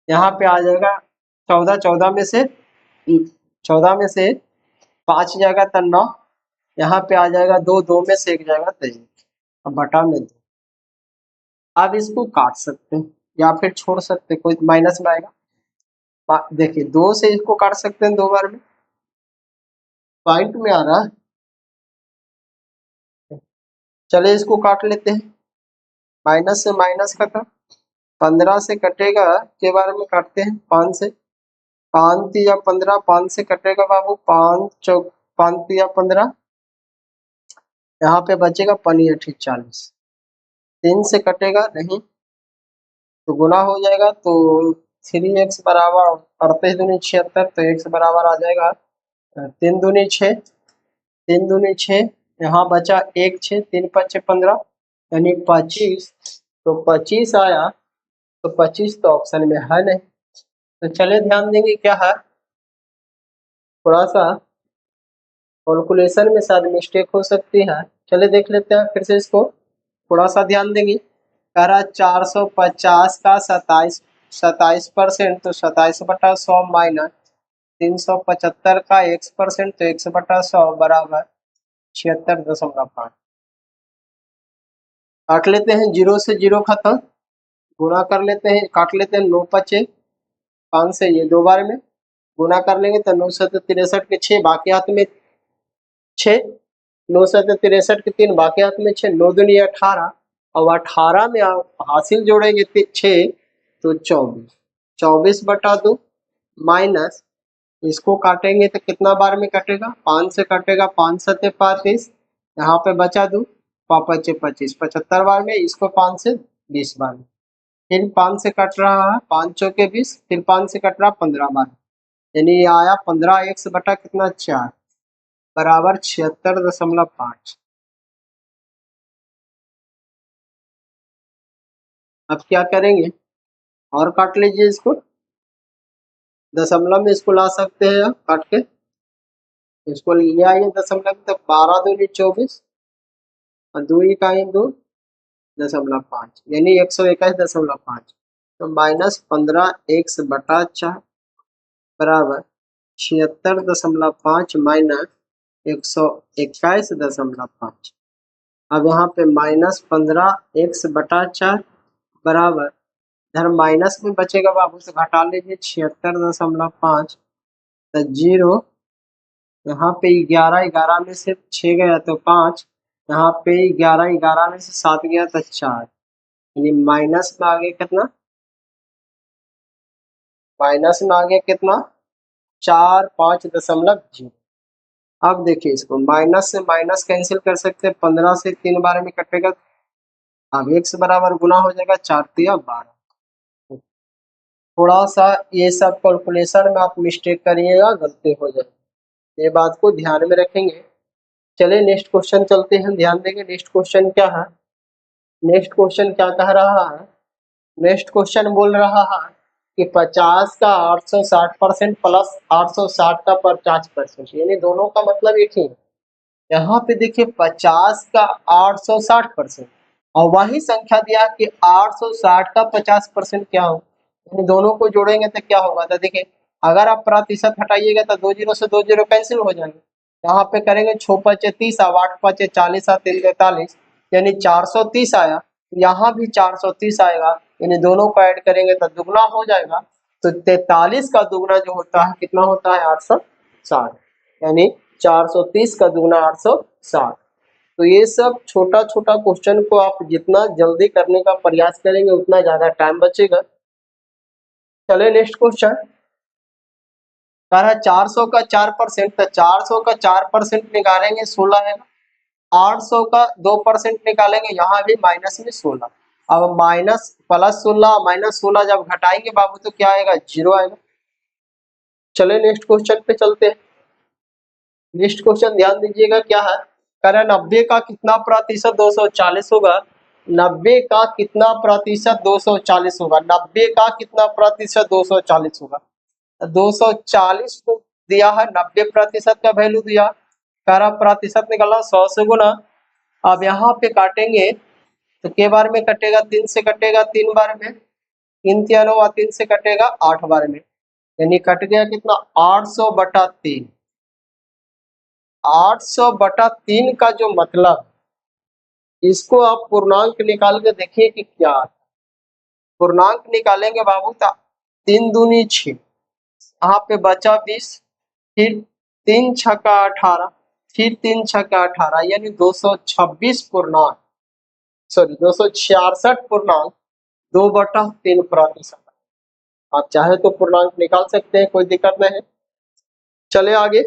यहाँ पे आ जाएगा 14 में से 5 जाएगा तो 9, यहाँ पे आ जाएगा 2 में से 1 जाएगा तो 1, अब बटा में 2। अब इसको काट सकते हैं या फिर छोड़ सकते हैं, कोई माइनस में आएगा। देखिए 2 से इसको काट सकते हैं 2 बार में, पॉइंट में आ रहा है। चलिए इसको काट लेते हैं, माइनस से माइनस खत्म, 15 से कटेगा के बारे में काटते हैं 5 से, 5 या 15, 5 से कटेगा बाबू 5 या 15, यहाँ पे बचेगा 5 40, 3 से कटेगा नहीं तो गुना हो जाएगा, तो 3x बराबर 38 दूनी 76, तो x बराबर आ जाएगा 3 दूनी 6, 3 दूनी 6, यहाँ बचा 1 6, 3 5 15 यानी 25, तो 25 आया, तो 25 तो ऑप्शन में है नहीं, तो चले ध्यान देंगे क्या है, थोड़ा सा कैलकुलेशन में शायद मिस्टेक हो सकती है, चले देख लेते हैं फिर से इसको, थोड़ा सा ध्यान देंगे। कह रहा 450 का 27%, तो 27/100 माइनस 375 का x%, तो x/100 बराबर 76.5। काट लेते हैं, 0 से 0 खत्म, गुणा कर लेते हैं, काट लेते हैं, 9 5 5 से ये 2 बार में गुणा कर लेंगे तो 9 7 63 के 6 बाकी हाथ में 6, 9 7 63 के 3 बाकी हाथ में 6, 9 दूनी 18 और 18 में हासिल जोड़ेंगे 6 तो 24, 24/2 माइनस, इसको काटेंगे तो कितना बार में कटेगा, 5 से कटेगा, 5 7 35, यहाँ पे बचा 2, 5 5 25, 75 बार में, इसको 5 से 20 बार में, फिर 5 से कट रहा है 5 चौके 20, फिर 5 से कट रहा 15 बार, यानी ये आया 15x बटा कितना 4 बराबर 76.5। अब क्या करेंगे, और काट लीजिए इसको, दशमलव में इसको ला सकते हैं काट के, इसको ले आइए दशमलव, तो 12 दूनी 24 और 2 इकाई 2.5 यानी 121.5, तो -15x/4 बराबर 76.5 माइनस 121.5। अब यहाँ पे -15x/4 बराबर, इधर माइनस में बचेगा बाबू से घटा लीजिए 76.5, तो 0, यहाँ पे 11 में से 6 गया तो 5, यहाँ पे 11 में से 7 गया तो 4, यानी माइनस में आ गया कितना, माइनस में आ गया कितना 45.0। अब देखिए इसको माइनस से माइनस कैंसिल कर सकते हैं, 15 से 3 बार में कटेगा, अब x बराबर गुना हो जाएगा 4 3 12। थोड़ा सा ये सब कैलकुलेशन में आप मिस्टेक करिएगा, गलती हो जाए, ये बात को ध्यान में रखेंगे। चलिए नेक्स्ट क्वेश्चन चलते हैं, ध्यान देंगे नेक्स्ट क्वेश्चन क्या है। नेक्स्ट क्वेश्चन क्या कह रहा है, नेक्स्ट क्वेश्चन बोल रहा है कि 50 का 860% प्लस 860 का 50%, यानी दोनों का मतलब एक ही है। यहाँ पे देखिए 50 का 860% और वही संख्या दिया कि 860 का 50% क्या हो, यानी दोनों को जोड़ेंगे तो क्या होगा, तो देखिए अगर आप प्रतिशत हटाइएगा तो 2 0 से 2 0 कैंसिल हो जाएंगे, यहाँ पे करेंगे 6 5 30 और 8 5 40 और 3 43, यानी 430 आया, यहाँ भी 430 आएगा, यानी दोनों को ऐड करेंगे तो दुगना हो जाएगा। तो 43 का दुगना जो होता है कितना होता है 860, यानी 430 का दुगना 860। तो ये सब छोटा छोटा क्वेश्चन को आप जितना जल्दी करने का प्रयास करेंगे उतना ज्यादा टाइम बचेगा। चले नेक्स्ट क्वेश्चन, कह रहा है 400 का 4%, तो 400 का 4% निकालेंगे 16 है, 800 का 2% निकालेंगे, यहाँ भी माइनस में 16। अब माइनस प्लस 16 माइनस 16 जब घटाएंगे बाबू तो क्या आएगा, 0 आएगा। चले नेक्स्ट क्वेश्चन पे चलते हैं। नेक्स्ट क्वेश्चन ध्यान दीजिएगा क्या है, कह रहा है 90 का कितना प्रतिशत 240 होगा, 90 का कितना प्रतिशत 240 होगा, 90 का कितना प्रतिशत 240 होगा। 240 को दिया है, 90% का वैल्यू दिया, कह रहा प्रतिशत निकालना 100 से गुना। अब यहाँ पे काटेंगे तो के बार में कटेगा, 3 से कटेगा 3 बार में, 3 3 हुआ, 3 से कटेगा 8 बार में, यानी कट गया कितना 800/3। 800/3 का जो मतलब, इसको आप पूर्णांक निकाल के देखिए कि क्या आता है। पूर्णांक निकालेंगे बाबू तो 3 दूनी 6, यहाँ पे बचा 20, फिर 3 छक्का 18, फिर 3 छक्का 18, यानी 226 पूर्णांक, सॉरी 266.2/3%। आप चाहे तो पूर्णांक निकाल सकते हैं, कोई दिक्कत नहीं है। चले आगे,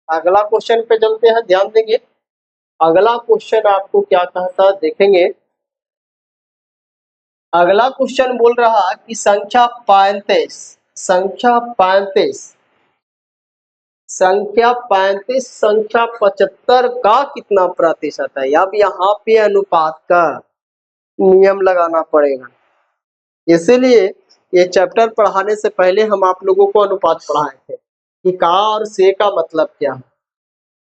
अगला क्वेश्चन पे चलते हैं, ध्यान देंगे। अगला क्वेश्चन आपको क्या कहता है देखेंगे। अगला क्वेश्चन बोल रहा कि संख्या 35, संख्या 35, संख्या 35 संख्या 75 का कितना प्रतिशत है। अब यहाँ पे अनुपात का नियम लगाना पड़ेगा, इसीलिए ये चैप्टर पढ़ाने से पहले हम आप लोगों को अनुपात पढ़ाए थे कि का और से का मतलब क्या है।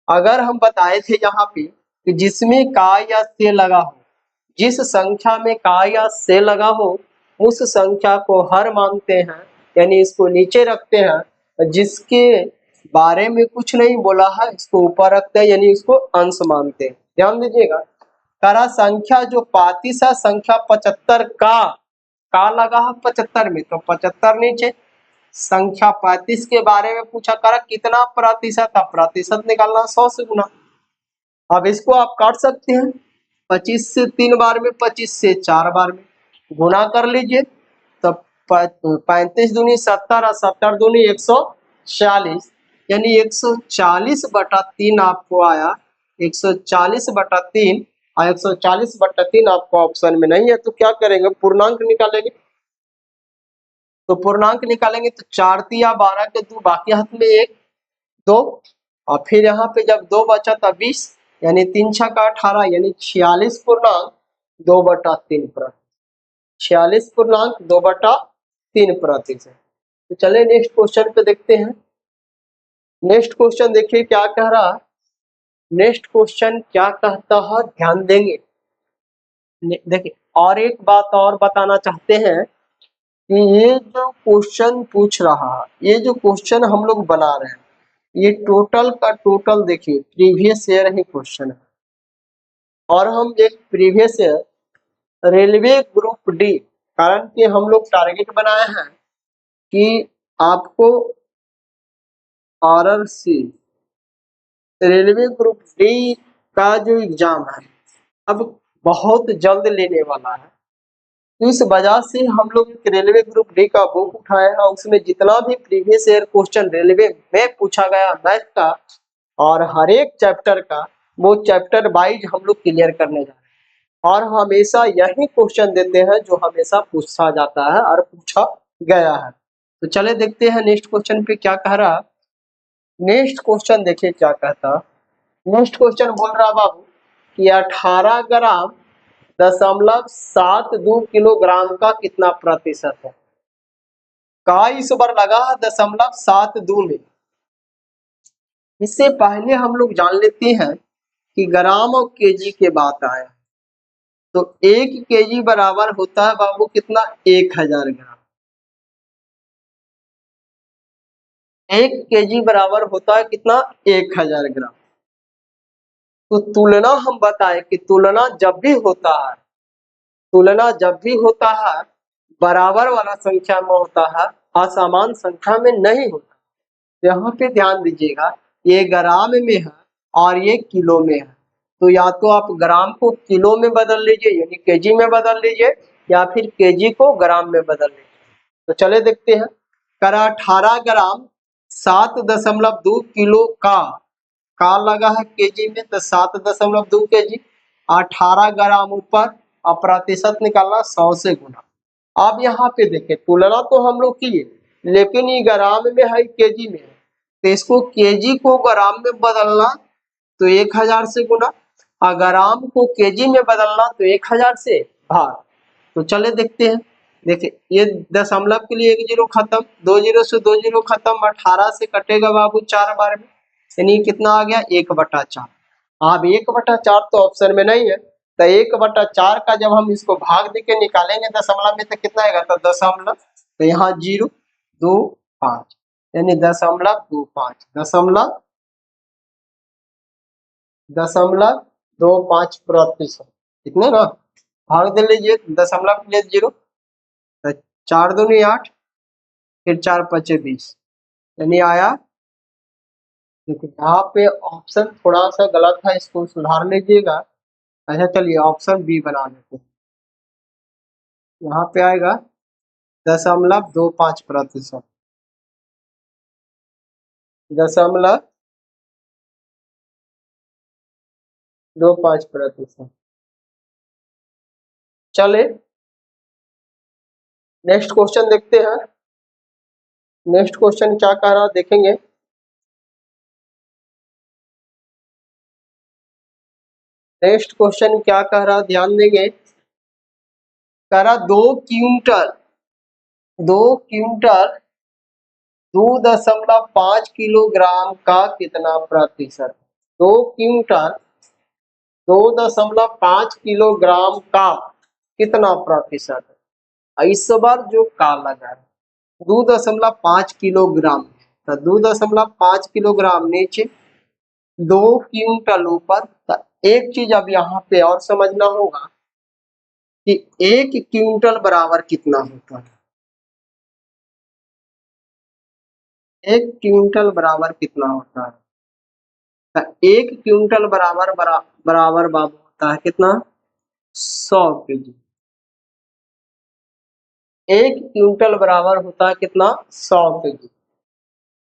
अगर हम बताए थे यहाँ पे कि जिसमें का या से लगा हो, जिस संख्या में का या से लगा हो उस संख्या को हर मानते हैं, यानी इसको नीचे रखते हैं। जिसके बारे में कुछ नहीं बोला है इसको ऊपर रखते हैं, यानी इसको अंश मानते हैं। ध्यान दीजिएगा, करा संख्या जो 35 है, संख्या 75 का लगा है 75 में, तो 75 नीचे। संख्या 35 के बारे में पूछा, करा कितना प्रतिशत है, प्रतिशत निकालना 100 से गुना। अब इसको आप काट सकते हैं, 25 से 3 बार में, 25 से 4 बार में गुना कर लीजिए, तो 35 दूनी 70 और 70 दूनी 140, यानी 140/3 आपको आया, 140/3। और 140/3 आपको ऑप्शन में नहीं है, तो क्या करेंगे, पूर्णांक निकालेंगे। तो पूर्णांक निकालेंगे तो 4 तिया 12 के 2, बाकी हाथ में 1 2, और फिर यहाँ पे जब 2 बचा था 20, यानी 3 छक्का 18, यानी 46.2/3%, 46.2/3%। तो चले नेक्स्ट क्वेश्चन पे देखते हैं। नेक्स्ट क्वेश्चन देखिए क्या कह रहा है, नेक्स्ट क्वेश्चन क्या कहता है, ध्यान देंगे। देखिए, और एक बात और बताना चाहते हैं कि ये जो क्वेश्चन पूछ रहा है, ये जो क्वेश्चन हम लोग बना रहे हैं, ये टोटल का टोटल देखिए प्रीवियस ईयर ही क्वेश्चन है। और हम एक previous year railway group D, कारण कि हम लोग टारगेट बनाए हैं कि आपको आरआरसी रेलवे ग्रुप डी का जो एग्जाम है अब बहुत जल्द लेने वाला है। तो इस वजह से हम लोग एक रेलवे ग्रुप डी का बुक उठाए हैं, उसमें जितना भी प्रीवियस ईयर क्वेश्चन रेलवे में पूछा गया मैथ का और हर एक चैप्टर का, वो चैप्टर वाइज हम लोग क्लियर करने जा रहे हैं। और हमेशा यही क्वेश्चन देते हैं जो हमेशा पूछा जाता है और पूछा गया है। तो चले देखते हैं नेक्स्ट क्वेश्चन पे क्या कह रहा। नेक्स्ट क्वेश्चन देखिए क्या कहता। नेक्स्ट क्वेश्चन बोल रहा बाबू कि 18 ग्राम .72 किलोग्राम का कितना प्रतिशत है। का इस बार लगा है 0.72 में। इससे पहले हम लोग जान लेते हैं कि ग्राम और केजी के बात आए, तो 1 केजी बराबर होता है बाबू कितना, 1000 ग्राम। 1 केजी बराबर होता है कितना, 1000 ग्राम। तो तुलना हम बताए कि तुलना जब भी होता है, तुलना जब भी होता है बराबर वाला संख्या में होता है, असमान संख्या में नहीं होता। यहाँ पे ध्यान दीजिएगा, ये ग्राम में है और ये किलो में है, तो या तो आप ग्राम को किलो में बदल लीजिए यानी केजी में बदल लीजिए, या फिर केजी को ग्राम में बदल लीजिए। तो चले देखते हैं। करा 18 ग्राम 7.2 किलो का लगा है केजी में, तो 7.2 केजी, 18 ग्राम ऊपर और प्रतिशत निकालना 100 से गुना। अब यहाँ पे देखें, तुलना तो हम लोग किए लेकिन ये ग्राम में है केजी में है, तो इसको केजी को ग्राम में बदलना तो 1000 से गुना, और ग्राम को केजी में बदलना तो 1000 से भाग। तो चले देखते हैं। देखिए ये दशमलव के लिए 1 जीरो खत्म, 2 जीरो से 2 जीरो खत्म, 18 से कटेगा बाबू 4 बार में, यानी कितना आ गया 1/4। अब 1/4 तो ऑप्शन में नहीं है, तो 1/4 का जब हम इसको भाग दे के निकालेंगे दशमलव में तो कितना आएगा, तो दशमलव, तो यहाँ 0.25 यानी 0.25 0.25%, इतने ना भाग दे लीजिए, दशमलव के लिए 0, तो 4 दूनी 8, फिर 4 पचे 20, यानी आया। देखिए यहाँ पे ऑप्शन थोड़ा सा गलत है, इसको सुधार लीजिएगा। अच्छा चलिए ऑप्शन बी बना लेते हैं। यहाँ पे आएगा 0.25%, 0.25%। चले नेक्स्ट क्वेश्चन देखते हैं। नेक्स्ट क्वेश्चन क्या कह रहा देखेंगे। नेक्स्ट क्वेश्चन क्या कह रहा ध्यान देंगे। कह रहा 2 क्विंटल 2.5 किलोग्राम का कितना प्रतिशत। 2 क्विंटल 2.5 किलोग्राम का कितना प्रतिशत है। इस बार जो का लगा है 2.5 किलोग्राम, तो 2.5 किलोग्राम नीचे, 2 क्विंटल ऊपर। तो एक चीज अब यहाँ पे और समझना होगा कि 1 क्विंटल बराबर कितना होता है। 1 क्विंटल बराबर कितना होता है, तो 1 क्विंटल बराबर बाबू होता है कितना, 100 केजी। 1 क्विंटल बराबर होता है कितना, 100 केजी।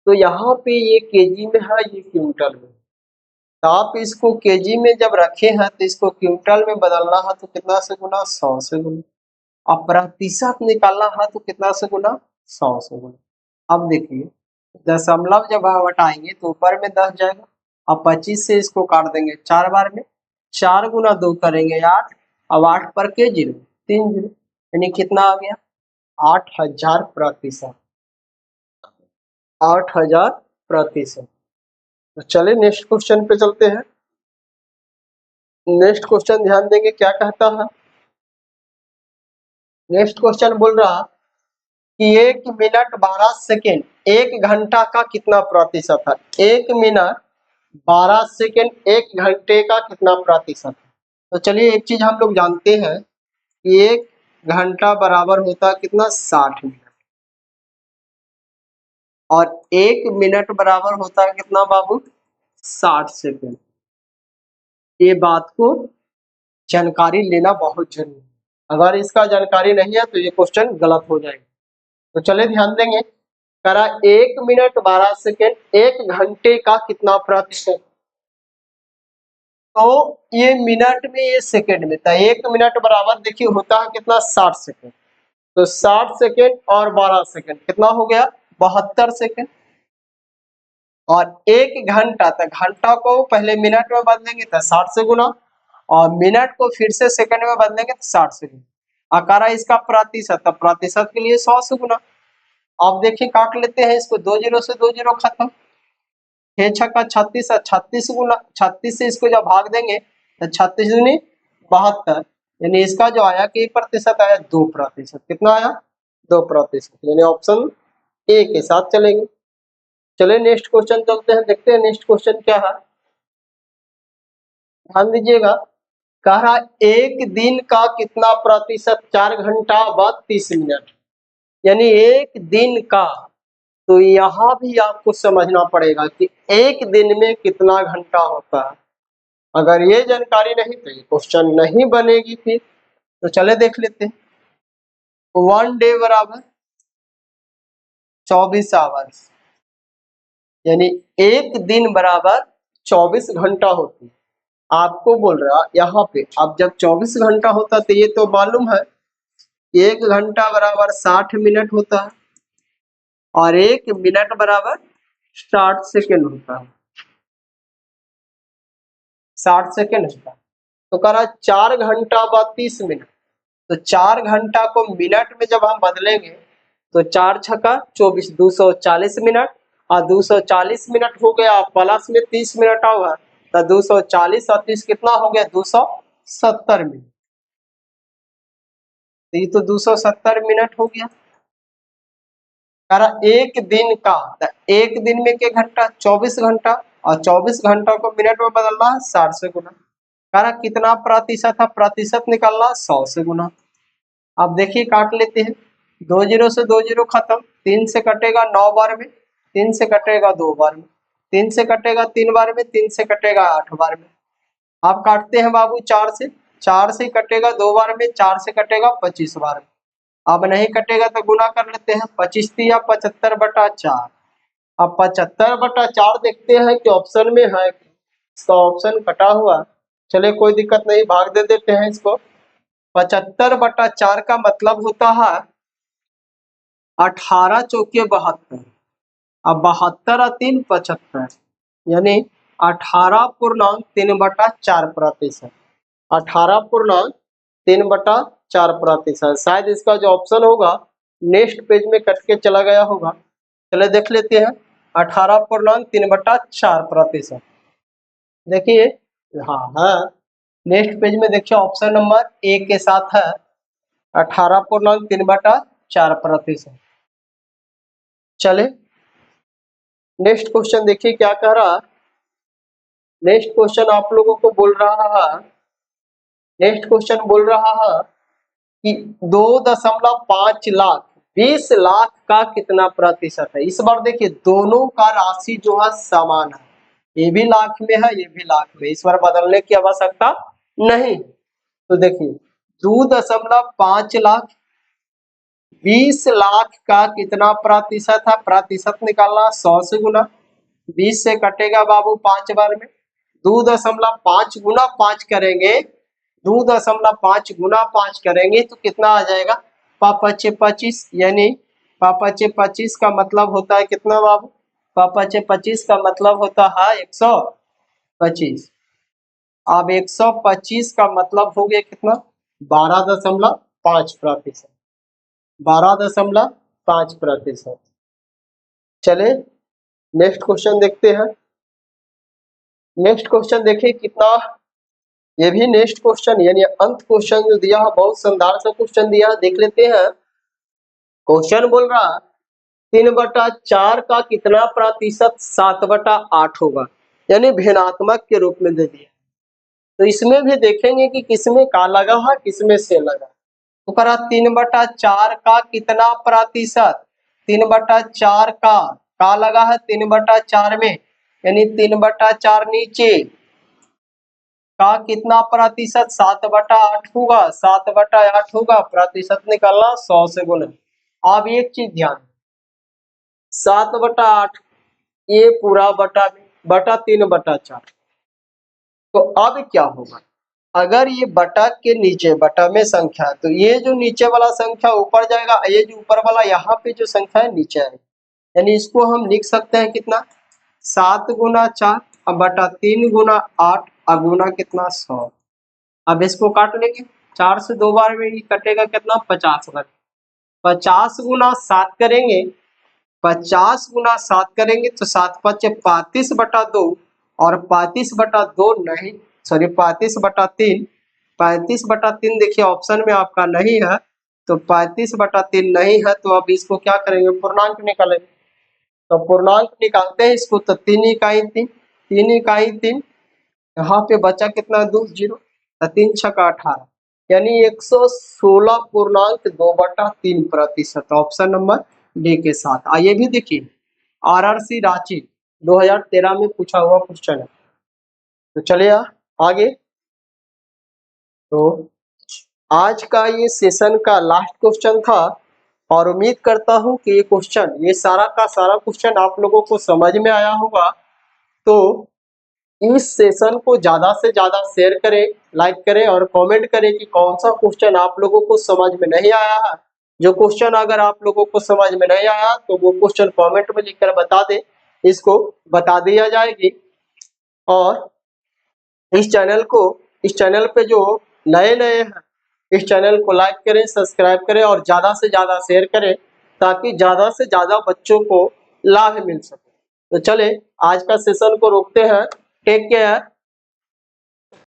तो यहाँ पे ये केजी में है, ये क्विंटल में, तो आप इसको केजी में जब रखे हैं तो इसको क्विंटल में बदलना है तो कितना से गुना, 100 से गुना। अब प्रतिशत निकालना है तो कितना से गुना, 100 से गुना। अब देखिए दशमलव जब हम हटाएंगे तो ऊपर में 10 जाएगा, अब 25 से इसको काट देंगे 4 बार में, 4 गुना 2 करेंगे 8, अब 8 पर के 0 3 0, यानी कितना आ गया 8000%। 8000%। तो चलिए नेक्स्ट क्वेश्चन पे चलते हैं। नेक्स्ट क्वेश्चन ध्यान देंगे क्या कहता है। नेक्स्ट क्वेश्चन बोल रहा कि 1 मिनट 12 सेकेंड 1 घंटा का कितना प्रतिशत है। 1 मिनट 12 सेकेंड 1 घंटे का कितना प्रतिशत है। तो चलिए एक चीज हम लोग जानते हैं कि 1 घंटा बराबर होता है कितना, 60 मिनट, और 1 मिनट बराबर होता है कितना बाबू, 60 सेकेंड। ये बात को जानकारी लेना बहुत जरूरी है, अगर इसका जानकारी नहीं है तो ये क्वेश्चन गलत हो जाएगा। तो चले ध्यान देंगे। करा 1 मिनट 12 सेकेंड 1 घंटे का कितना प्रतिशत, तो ये मिनट में ये सेकेंड में था। 1 मिनट बराबर देखिए होता है कितना, 60 सेकेंड, तो 60 सेकेंड और 12 सेकेंड कितना हो गया, 72 सेकेंड। और 1 घंटा, तो घंटा को पहले मिनट में बदलेंगे तो 60 से गुना, और मिनट को फिर से सेकंड में बदलेंगे तो 60 से गुना। अकारा इसका प्रतिशत, तो प्रतिशत के लिए 100 से गुना। अब देखिए काट लेते हैं इसको, 2 जीरो से 2 जीरो खत्म, 6 छक्का 36, 36 गुना 36 से इसको जब भाग देंगे तो 36 दूनी 72, यानी इसका जो आया कि प्रतिशत आया 2%। कितना आया, 2%, यानी ऑप्शन ए के साथ चलेंगे। चले नेक्स्ट क्वेश्चन चलते हैं, देखते हैं नेक्स्ट क्वेश्चन क्या है। ध्यान दीजिएगा, कह रहा एक दिन का कितना प्रतिशत, 4 घंटा व 30 मिनट, यानी एक दिन का। तो यहाँ भी आपको समझना पड़ेगा कि एक दिन में कितना घंटा होता है। अगर ये जानकारी नहीं तो ये क्वेश्चन नहीं बनेगी फिर। तो चले देख लेते हैं। 1 डे बराबर 24 आवर्स, यानी एक दिन बराबर 24 घंटा होती है। आपको बोल रहा यहाँ पे, अब जब 24 घंटा होता तो ये तो मालूम है, 1 घंटा बराबर 60 मिनट होता है और 1 मिनट बराबर 60 सेकेंड होता है। 60 सेकेंड होता है। तो कह रहा 4 घंटा व 30 मिनट। तो 4 घंटा को मिनट में जब हम बदलेंगे तो 4 छक्का 24, 240 मिनट, और 240 मिनट हो गया प्लस में 30 मिनट होगा, तो 240 और 30 कितना हो गया, 270 मिनट। तो ये तो 270 मिनट हो गया। कह रहा एक दिन का, तो एक दिन में क्या घंटा, 24 घंटा, और 24 घंटा को मिनट में बदलना है 60 से गुना। कह रहा कितना प्रतिशत है, प्रतिशत निकालना 100 से गुना। अब देखिए काट लेते हैं, 2 जीरो से 2 जीरो खत्म, 3 से कटेगा 9 बार में, 3 से कटेगा 2 बार में, 3 से कटेगा 3 बार में, 3 से कटेगा 8 बार में। आप काटते हैं बाबू 4 से, 4 से कटेगा 2 बार में, 4 से कटेगा 25 बार में। अब नहीं कटेगा तो गुना कर लेते हैं, 25 या 75/4। अब 75/4 देखते हैं कि ऑप्शन में है, इसका ऑप्शन कटा हुआ। चले कोई दिक्कत नहीं, भाग दे देते हैं इसको। 75/4 का मतलब होता है 18 चौके 72। अब 72 और 3 75, यानी 18.3/4%। 18.3/4%। शायद इसका जो ऑप्शन होगा नेक्स्ट पेज में कट के चला गया होगा। चले देख लेते हैं, 18.3/4%। देखिए, हाँ हाँ, नेक्स्ट पेज में देखिए ऑप्शन नंबर ए के साथ है 18.3/4%। चले नेक्स्ट क्वेश्चन देखिए क्या कह रहा है। नेक्स्ट क्वेश्चन आप लोगों को बोल रहा है, नेक्स्ट क्वेश्चन बोल रहा है कि 2.5 लाख 20 लाख का कितना प्रतिशत है। इस बार देखिए दोनों का राशि जो है समान है, ये भी लाख में है, ये भी लाख में, इस बार बदलने की आवश्यकता नहीं। तो देखिए 2.5 लाख 20 लाख का कितना प्रतिशत है, प्रतिशत निकालना 100 से गुना, 20 से कटेगा बाबू 5 बार में, 2.5 गुना 5 करेंगे, 2.5 गुना 5 करेंगे तो कितना आ जाएगा, पापचे 25, यानी पापचे 25 का मतलब होता है कितना बाबू, पापचे 25 का मतलब होता है 125। अब 125 का मतलब हो गया कितना, 12.5%। 12.5%। चले नेक्स्ट क्वेश्चन देखते हैं। नेक्स्ट क्वेश्चन देखिए कितना, ये भी नेक्स्ट क्वेश्चन यानी अंत क्वेश्चन जो दिया है, बहुत शानदार सा क्वेश्चन दिया है, देख लेते हैं। क्वेश्चन बोल रहा 3/4 का कितना प्रतिशत 7/8 होगा, यानी भिन्नात्मक के रूप में दे दिया। तो इसमें भी देखेंगे कि किसमें का लगा है, किसमें से लगा। तो करा 3/4 का कितना प्रतिशत, 3/4 का लगा है 3/4 में, यानी 3/4 नीचे का कितना प्रतिशत 7/8 होगा, 7/8 होगा, प्रतिशत निकालना 100 से गुना। अब एक चीज ध्यान, 7/8 ये पूरा बटा 3/4। तो अब क्या होगा, अगर ये बटा के नीचे बटा में संख्या, तो ये जो नीचे वाला संख्या ऊपर जाएगा, ये जो ऊपर वाला यहाँ पे जो संख्या है नीचे आएगा, यानी इसको हम लिख सकते हैं कितना, 7 गुना 4 अब बटा 3 गुना 8 अब गुना कितना 100। अब इसको काट लेंगे, 4 से 2 बार में ही कटेगा कितना, 50 बार। 50 गुना 7 करेंगे, 50 गुना 7 करेंगे तो 7 5 35/2, और 35/2 नहीं, सॉरी 35/3, 35/3 देखिए ऑप्शन में आपका नहीं है, तो 35/3 नहीं है, तो अब इसको क्या करेंगे, पूर्णांक निकालेंगे। तो पूर्णांक निकालते हैं इसको, तो 3 इकाई 3, 3 इकाई 3, यहाँ पे बचा कितना, 2 जीरो, तो 3 छक्का 18, यानी 116.2/3%, ऑप्शन नंबर डी के साथ। आइए भी देखिए, आरआरसी रांची 2013 में पूछा हुआ क्वेश्चन है। तो चलिए आगे। तो आज का ये सेशन का लास्ट क्वेश्चन था, और उम्मीद करता हूँ कि ये क्वेश्चन, ये सारा का सारा क्वेश्चन आप लोगों को समझ में आया होगा। तो इस सेशन को ज्यादा से ज्यादा शेयर करें, लाइक करें और कमेंट करें कि कौन सा क्वेश्चन आप लोगों को समझ में नहीं आया है। जो क्वेश्चन अगर आप लोगों को समझ में नहीं आया तो वो क्वेश्चन कमेंट में लिखकर बता दें, इसको बता दिया जाएगी। और इस चैनल पे जो नए नए हैं, इस चैनल को लाइक करें, सब्सक्राइब करें और ज्यादा से ज्यादा शेयर करें, ताकि ज्यादा से ज्यादा बच्चों को लाभ मिल सके। तो चले आज का सेशन को रोकते हैं। Take care.